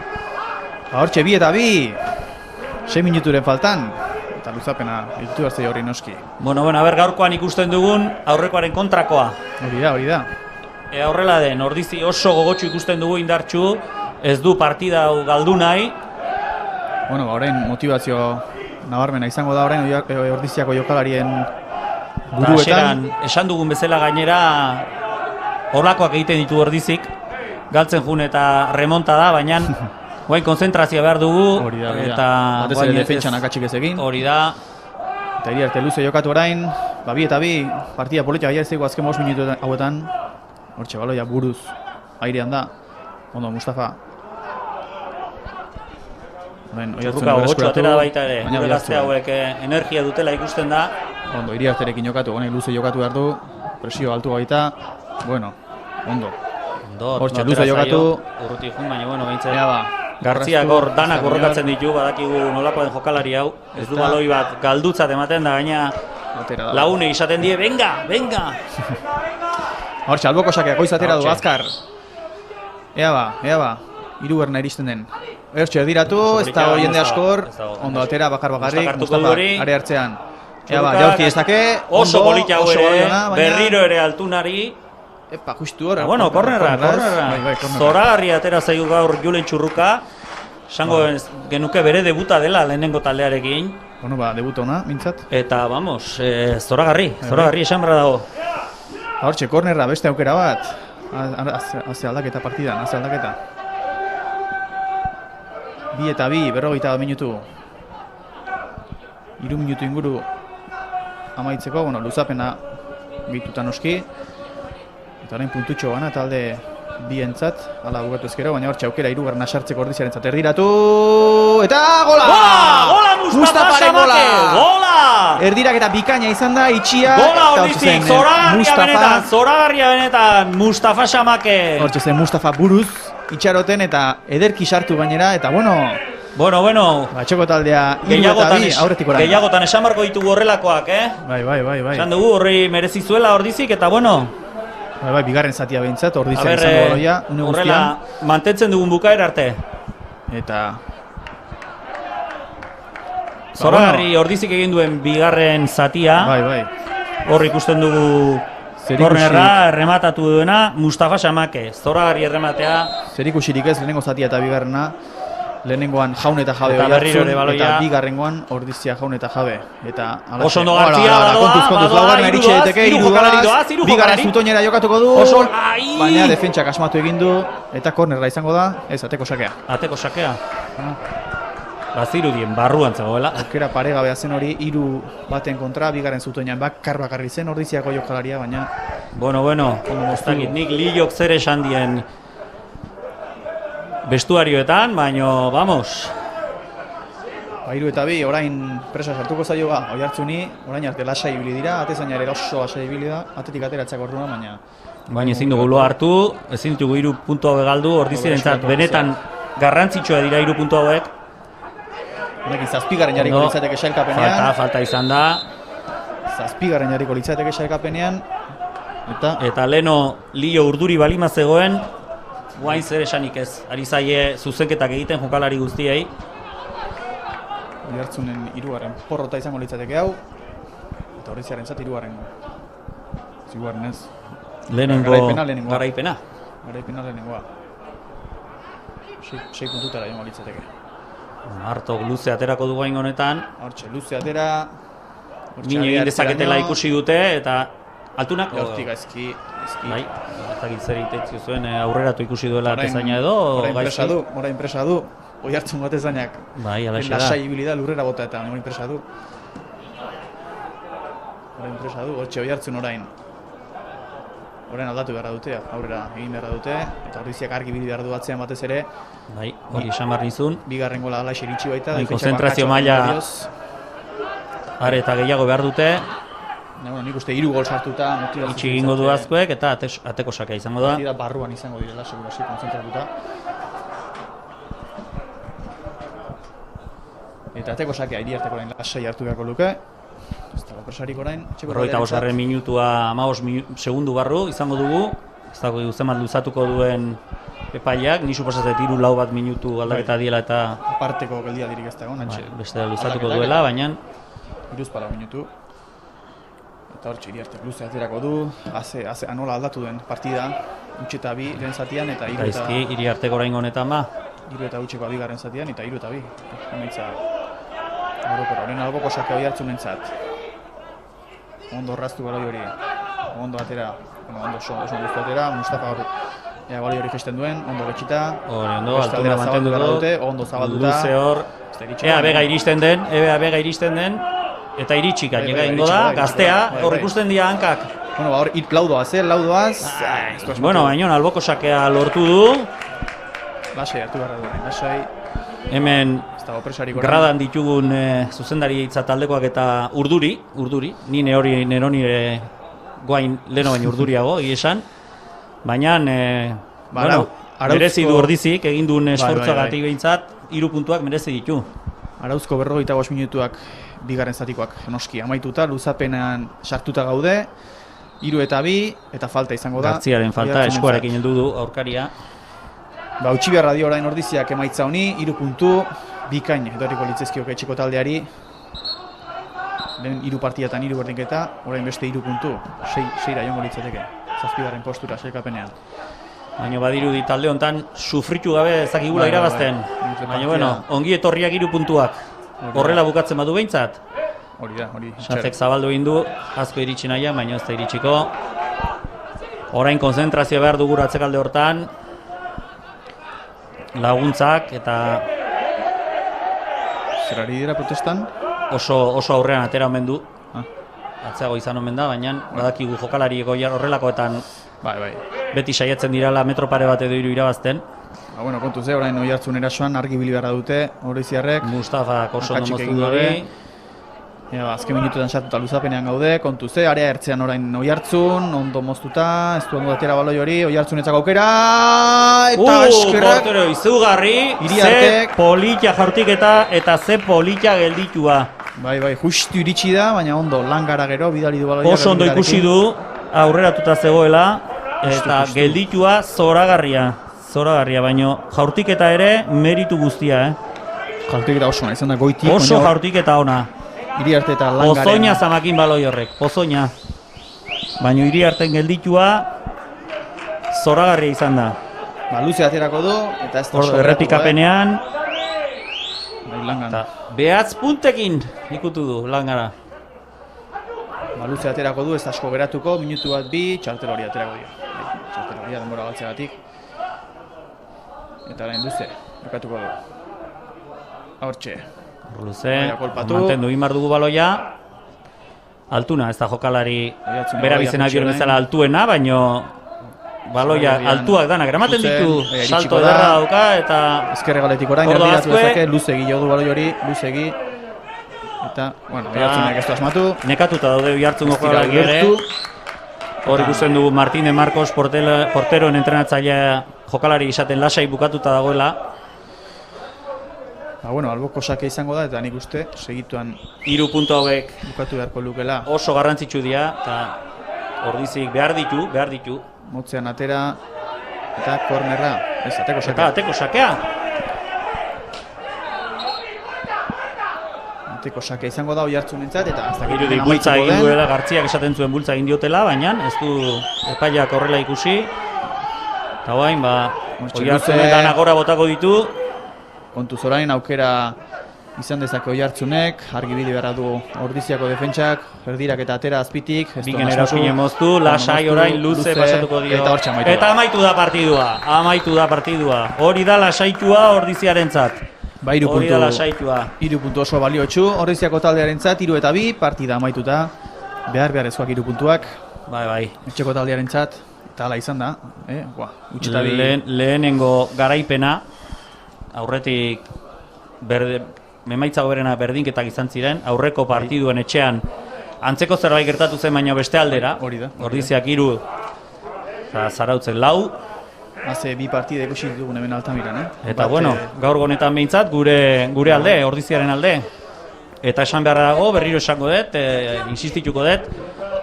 Hortxe 2 eta 2, 6 minuturen faltan, eta luzapena ditu hartzei horri noski. Bueno, a ber, gaurkoan ikusten dugun aurrekoaren kontrakoa. Hori da. Horrela den, Ordizi oso gogotsu ikusten dugu indartxu, ez du partida hau galdu nahi. Bueno, orain motivazio nabarmena izango da orain Ordiziako jokalarien buruetan. Esan dugun bezala gainera, horlakoak egiten ditu Ordizik, galtzen jun eta remonta da, baina guain konzentrazioa behar dugu. Eta batez ere defentsan akatsik ez egin. Hori da. Eta Iriarte luze jokatu orain, 2 eta 2, partida polita gaia ez azken 5 minutu hauetan. Hortxe baloia buruz airean da. Ondo, Mustafa. Txurruka gogotxo atera baita ere, gure gazte hauek energia dutela ikusten da. Ondo, Iriarterekin jokatu, luze jokatu behar du, presio altu baita. Bueno, ondo. Hortxe luze jokatu. Urruti jun, baina bueno, behintzen. Gartziak hor danak borrokatzen ditu, badakigu nolako den jokalari hau. Ez du baloi bat galdutzat ematen da, gaina lagune izaten die, venga! Hortxe, alboko sakeak goiz atera du, Azkar. Ea ba, hirugarrena iristen den. Hortxe, erdiratu, ez da hori jende askor, ondo atera, bakarrik, Mustafa, are hartzean. Ea ba, jaurti ez dake, oso polita ere, berriro ere Altunari. Epa, justu hor. Bueno, kornerra. Zoragarri atera zaigu gaur Julen Txurruka. Sango genuke bere debuta dela lehenengo taldearekin. Bueno, debut ona, mintzat. Eta, vamos, zoragarri esan berra dago. Hortxe, kornerra, beste aukera bat. Haze aldaketa partidan, haze aldaketa. 2 eta 2, 52 minutu. 3 minutu inguru amaitzeko, bueno, luzapena gehituta noski. Eta orain puntutxo gana talde bientzat, ala bugatu ezkero, baina hortxe aukera 3. sartzeko Ordiziaren zat erdiratu, eta gola! Gola Mustafa Samake! Gola! Erdirak eta bikaina izan da, itxia. Gola Ordizik, zoragarria benetan, Mustafa Samake! Hortxe zen Mustafa buruz, itxaroten eta ederki sartu gainera, eta bueno... Bueno... Txoko taldea 3 eta 2 aurretik orain. Gehiagotan esan barko ditugu horrelakoak, Bai. Esan dugu horri merezi zuela Ordizik, eta bueno... Bai, bigarren zatia behintzat, Ordizian izango baloia, une guztian. Horrela, mantentzen dugun bukaer arte. Eta... Zoragarri Ordizik egin duen bigarren zatia. Bai. Hor ikusten dugu kornerra, errematatu duena, Mustafa Samake. Zoragarri errematea. Zerikusirik ez, lehenengo zatia eta bigarrena. Lehenengoan Jaun eta Jabe Oiartzun, eta bigarrengoan Ordizia Jaun eta Jabe. Oso ondo Gartzia bigarren zutoinera jokatuko du, baina defentsak asmatu egin du, eta kornerra izango da, ez, ateko sakea. Bazirudien barruan zegoela. Aukera paregabea zen hori, 3 baten kontra, bigarren zutoinan bakarri zen Ordiziako jokalaria, baina... Bueno, ez dakit, nik Lillok zer esan dien bestuarioetan, baino, vamos. 3 eta 2, orain presa sartuko zaioa Oiartzuni, orain arte lasai ibili dira, atezainare oso lasai ibili da, atetik ateratzak orduna, baina... Baina ezin dugu loa hartu, ezin dugu 3 puntu hauek galdu, Ordizirentzat benetan garrantzitsua dira 3 puntu hauek. Honekin 7. jarriko litzateke sailkapenean. Falta izan da. 7. jarriko litzateke sailkapenean. Eta leno Lio urduri balima zegoen, guain zer esanik ez. Ari zaie zuzenketak egiten jokalari guztiei. Oiartzunen 3. porrota izango litzateke hau. Eta Ordiziaren zat 3. Ziguaren ez. Lehenengo garaipena. Garaipena lehenengoa. 6 puntutara joango litzateke. Hartok luze aterako dugu hain honetan. Hortxe, luze atera. Min egin dezaketela ikusi dute, eta Altunak... Hortik gaizki. Bai, ez dakit zer itetzio zuen aurreratu ikusi duela atezaina edo... Orain presa du. Oiartzun atezainak. Bai, alaxe da. Lasai ibili da lurrera bota eta orain presa du. Hortxe, Oiartzun orain. orain aldatu beharra dute, aurrera egin beharra dute, eta Ordiziak argi bili behar du atzean batez ere. Bai, hori esan behar nizun. Bigarren gola alaxe iritsi baita. Bai, konzentrazio maila are eta gehiago behar dute. Nik uste 3 gol sartuta. Itxi egingo du azkuek eta ateko sakea izango da. Partida barruan izango direla, segurasi konzentratuta. Eta ateko sakea Iriarteko orain lasai hartu beharko luke. Ez dago presarik orain. 45. minutua 15 segundu barru izango dugu. Ez dago zenbat luzatuko duen epaileak, ni suposatzen 3-4 minutu aldaketa diela eta aparteko geldia dirik ez dago, nantxe. Beste luzatuko duela, baina 3 minutu. Eta hor Iriartek luze aterako du, anola aldatu den partida, 3-2 lehen zatian eta 3 eta... Gaizki, Iriarteko oraingo honetan ba. 3 eta 2 bigarren zatian eta 3-2. Emaitza horren alboko sake hori hartzun entzat. Ondo orraztu baloi hori, ondo atera, ondo oso guztu atera, Mustafa hori baloi hori gesten duen, ondo betxita. Ondo, altura mantendu dute, ondo zabalduta. Luze hor, ea bega iristen den, eta iritsik gainera ingo da, gaztea, hor ikusten dira hankak. Bueno, hor laudoaz, Bueno, baina alboko sakea lortu du. Lasai hartu beharra duen, lasai. Hemen gradan ditugun zuzendari taldekoak eta urduri, ni neroni guain leheno baino urduriago, esan. Baina, merezi du Ordizik, egin duen esfortzuagatik behintzat, 3 puntuak merezi ditu. Arauzko 45 minutuak bigarren zatikoak noski amaituta, luzapenean sartuta gaude, 3 eta 2, eta falta izango da. Gartziaren falta, eskuarekin heldu du aurkaria. Utsi beharra dio orain Ordiziak emaitza honi, 3 puntu, bikain edorriko litzezkiok etxeko taldeari. Lehen 3 partidatan 3 berdinketa, orain beste 3 puntu, 6 jongo litzateke, 7. postura sailkapenean. Baina badirudi talde honetan sufritu gabe ezakigula irabazten. Baina bueno, ongi etorriak 3 puntuak. Horrela bukatzen badu behintzat. Hori da, hori. Sanzek zabaldu egin du, asko iritsi nahian, baina ez da iritsiko. Orain konzentrazio behar dugu atzekalde hortan. Laguntzak eta... Zerari dira protestan? Oso aurrean atera omen du. Atzeago izan omen da, baina badakigu jokalari horrelakoetan beti saiatzen dirala metro pare bat edo 3 irabazten. Bueno, kontuz, orain Oiartzun erasoan argi bili beharra dute Ordiziarrek. Mustafa oso ondo moztu du hori. Azken minutuetan sartuta luzapenean gaude, kontuz, area ertzean orain Oiartzun, ondo moztuta, ez du ondo atera baloi hori, Oiartzunetzak aukera, eta eskerrak. Portero izugarri, ze polita jaurtiketa eta ze polita gelditua. Bai, justu iritsi da, baina ondo, langara gero, bidali du baloia. Oso ondo ikusi du, aurreratuta zegoela, eta gelditua zoragarria, baina jaurtiketa ere meritu guztia, Jaurtiketa oso ona, izan da goitik. Oso jaurtiketa ona. Iriarte eta langaren. Pozoina zamakin baloi horrek, pozoina. Baina Iriarten gelditua zoragarria izan da. Luze aterako du, eta ez da oso errepikapenean. Langan. Behatz puntekin ikutu du Langara. Luze aterako du, ez da asko geratuko, minutu bat 2, txartel hori aterako dio. Txartel hori denbora galtzeagatik. Eta orain Luze, jokatuko du. Hortxe. Luze, mantendu imar dugu baloia. Altuna, ez da jokalari bera bizena bior bezala altuena, baino baloia altuak danak eramaten ditu, salto ederra dauka eta... Ezkerre galetik orain gertiratu dezake, Luzegi jo du baloi hori, Luzegi. Eta, bueno, Oiartzunek ez du asmatu. Nekatuta daude Oiartzungo jokalari ere. Hor ikusten dugu Martín de Marcos porteroen entrenatzailea jokalari izaten lasai bukatuta dagoela. Bueno, alboko sake izango da, eta nik uste, segituan 3 puntu hauek bukatu beharko lukela. Oso garrantzitsu dira, eta Ordizik behar ditu. Motzean atera, eta kornerra, ez, ateko sakea. Eta ateko sakea. Ateko sakea izango da Oiartzunentzat, eta ez dakit irudi bultza egin duela, Gartziak esaten zuen bultza egin diotela, baina ez du epaiak horrela ikusi. Eta guain, Oiartzunetan agora botako ditu. Kontuz orain aukera izan dezake Oiartzunek, argi bide beharra du Ordiziako defentsak, erdirak eta atera azpitik. Biken eraskine moztu, lasai orain Luze pasatuko dio. Eta amaitu da partidua. Hori da lasaitua Ordiziarentzat. Hori da lasaitua. 3 puntu oso baliotsu Ordiziako taldearentzat, 3 eta 2, partida amaituta. Beharrezkoak 3 puntuak. Bai. Etxeko taldearentzat. Eta hala izan da, utxeta bi... Lehenengo garaipena, aurretik emaitza goberena berdinketak izan ziren, aurreko partiduen etxean antzeko zerbait gertatu zen, baina beste aldera, Ordiziak 3, Zarautzen 4. Haze bi partida ikusi dugun hemen Altamiran, Eta gaur honetan behintzat gure alde, Ordiziaren alde. Eta esan beharra dago, berriro esango dut, insistituko dut,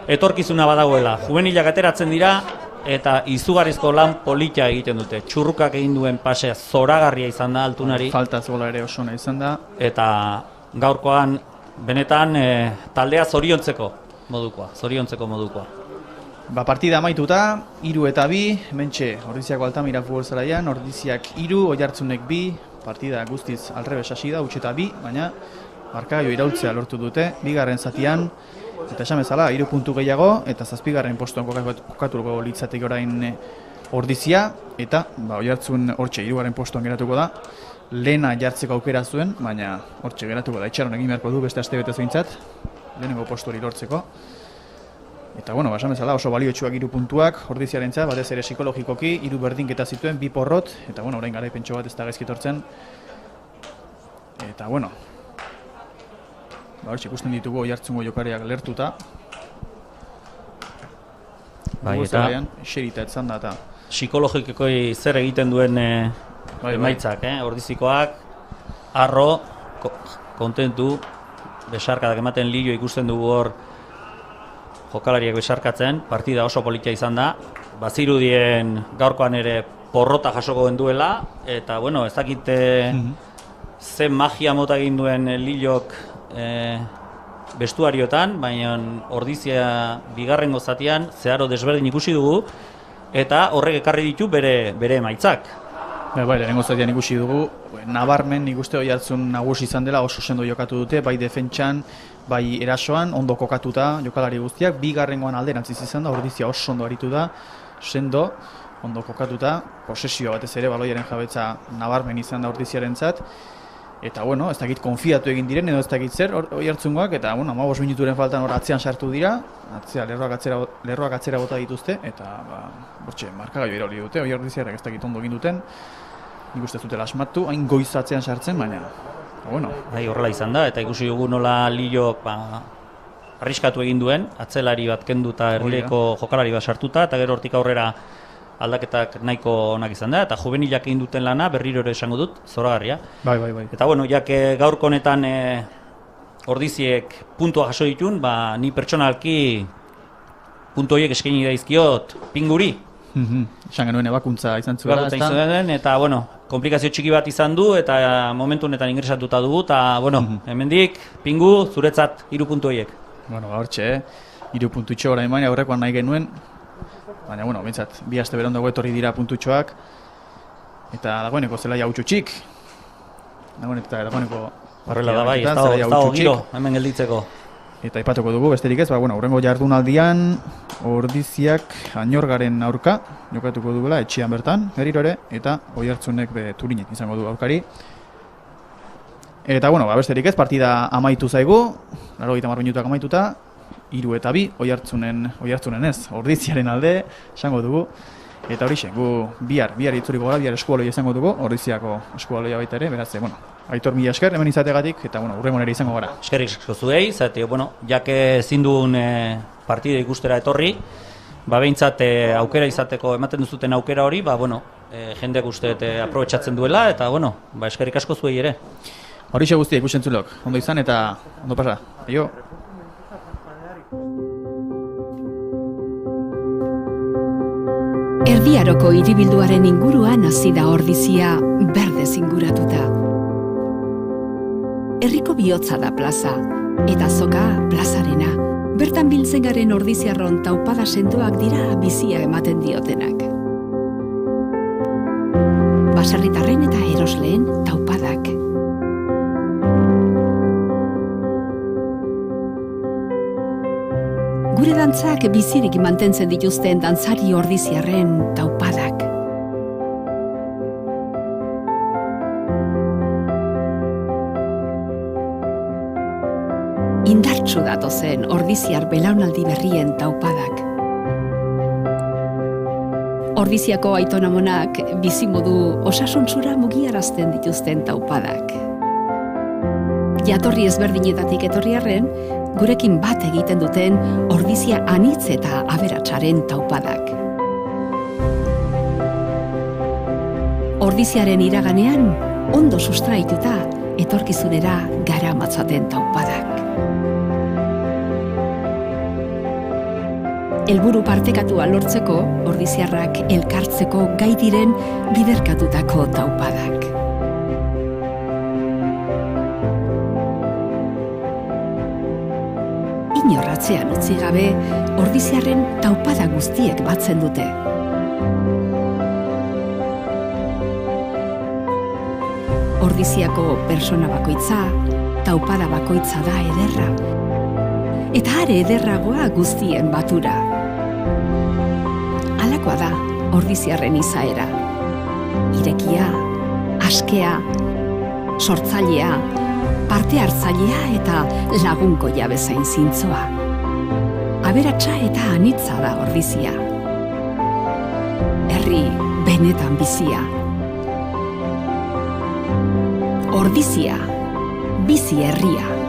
etorkizuna badagoela. Juvenilak ateratzen dira, eta izugarrizko lan polita egiten dute. Txurrukak egin duen pasea zoragarria izan da Altunari. Faltaz gola ere oso ona izan da. Eta gaurkoan, benetan, taldea zoriontzeko modukoa. Partida amaituta, 3 eta 2, mentxe Ordiziako Altamira futbol zelaian, Ordiziak 3, Oiartzunek 2, partida guztiz alrebes hasi da, utxeta 2, baina markagailu iraultzea lortu dute, 2. zatian, eta esan bezala, 3 puntu gehiago, eta 7. postuan kokatuko litzateke orain Ordizia, eta Oiartzun hortxe 3. postuan geratuko da, lehena jartzeko aukera zuen, baina hortxe geratuko da, itxaron egin beharko du beste astebetez behintzat, lehenengo postu hori lortzeko. Eta esan bezala oso baliotsuak 3 puntuak, Ordiziarentzat, batez ere psikologikoki, 3 berdinketa zituen, 2 porrot, eta orain garaipentxo bat ez da gaizki etortzen. Eta hortxe ikusten ditugu Oiartzungo jokariak lertuta. Eta eserita etzan da eta... Psikologikoi zer egiten duen emaitzak, Ordizikoak, harro, kontentu, besarkadak ematen Lillo ikusten dugu hor jokalariak besarkatzen, partida oso politia izan da, bazirudien gaurkoan ere porrota jasoko genduela, eta ez dakite zen magia mota egin duen Lillok bestuariotan, baina Ordizia 2. zatian zeharo desberdin ikusi dugu, eta horrek ekarri ditu bere emaitzak. Lehenengo zatian ikusi dugu, nabarmen nik uste Oiartzun nagusi izan dela, oso sendo jokatu dute, bai defentsan, bai erasoan, ondo kokatuta jokalari guztiak, 2. alderantziz izan da, Ordizia oso ondo aritu da, sendo, ondo kokatuta, posesio batez ere, baloiaren jabetza nabarmen izan da Ordiziarentzat, eta ez dakit konfiatu egin diren, edo ez dakit zer Oiartzungoak, eta 15 minuturen faltan hor atzean sartu dira, lerroak atzera bota dituzte, eta markagailu irauli dute, Ordiziarrak ez dakit ondo egin duten, nik uste zutela asmatu, hain goizatzean sartzen, baina, horrela izan da, eta ikusi dugu nola Lillo arriskatu egin duen, atzelari bat kendu eta erdileko jokalari bat sartuta, eta gero hortik aurrera aldaketak nahiko onak izan da, eta juvenilak egin duten lana, berriro ere esango dut, zoragarria. Bai. Eta gaurko honetan Ordiziek puntua jaso ditun, ni pertsonalki puntu horiek eskaini daizkiot Pinguri. Esan genuen ebakuntza izan zuela, eta komplikazio txiki bat izan du, eta momentu honetan ingresatuta dugu, eta hemendik Pingu zuretzat 3 puntu horiek. Hortxe, 3 puntutxo orain baina aurrekoan nahi genuen, baina, bintzat, 2 aste berandago etorri dira puntutxoak, eta dagoeneko zelaia hautsutsik. Horrela da bai, ez dago giro, hemen gelditzeko. Eta aipatuko dugu, besterik ez, hurrengo jardunaldian Ordiziak Añorgaren aurka jokatuko dugula, etxean bertan, berriro ere, eta Oiartzunek Turinek izango du aurkari. Eta, besterik ez, partida amaitu zaigu, 90 minutuak amaituta, 3 eta 2, Oiartzunen ez, Ordiziaren alde, esango dugu. Eta horixe, gu bihar itzuriko gara, bihar eskualoia izango dugu, Ordiziako eskualoia baita ere, beraz, Aitor mila esker, hemen izategatik, eta hurrengo nire izango gara. Eskerrik asko zuei, zate, jake ezin duen partida ikustera etorri, behintzat aukera izateko, ematen duzuten aukera hori, jendeak uste aprobetxatzen duela, eta eskerrik asko zuei ere. Horixe guztia ikusentzulok, ondo izan eta ondo pasa. Aio! Erdiaroko hiribilduaren inguruan hasi da Ordizia berdez inguratuta. Herriko bihotza da plaza, eta azoka plazarena. Bertan biltzen garen Ordiziarron taupada sendoak dira bizia ematen diotenak. Baserritarren eta erosleen taupadak. Gure dantzak bizirik mantentzen dituzten dantzari Ordiziarren taupadak. Indartsu datozen Ordiziar belaunaldi berrien taupadak. Ordiziako aitonamonak bizimodu osasuntsura mugiarazten dituzten taupadak. Jatorri ezberdinetatik etorri arren, gurekin bat egiten duten ordizia anitz eta aberatsaren taupadak. Ordiziaren iraganean, ondo sustraituta, etorkizunera gara matzaten taupadak. Helburu partekatua lortzeko, ordiziarrak elkartzeko gai diren biderkatutako taupadak. Inorratzean utzi gabe, ordiziarren taupada guztiek batzen dute. Ordiziako persona bakoitza, taupada bakoitza da ederra. Eta are ederragoa guztien batura. Halakoa da ordiziarren izaera. Irekia, askea, sortzailea, parte hartzailea eta lagunkoia bezain zintzoa. Aberatsa eta anitza da ordizia. Herri benetan bizia. Ordizia, bizi herria.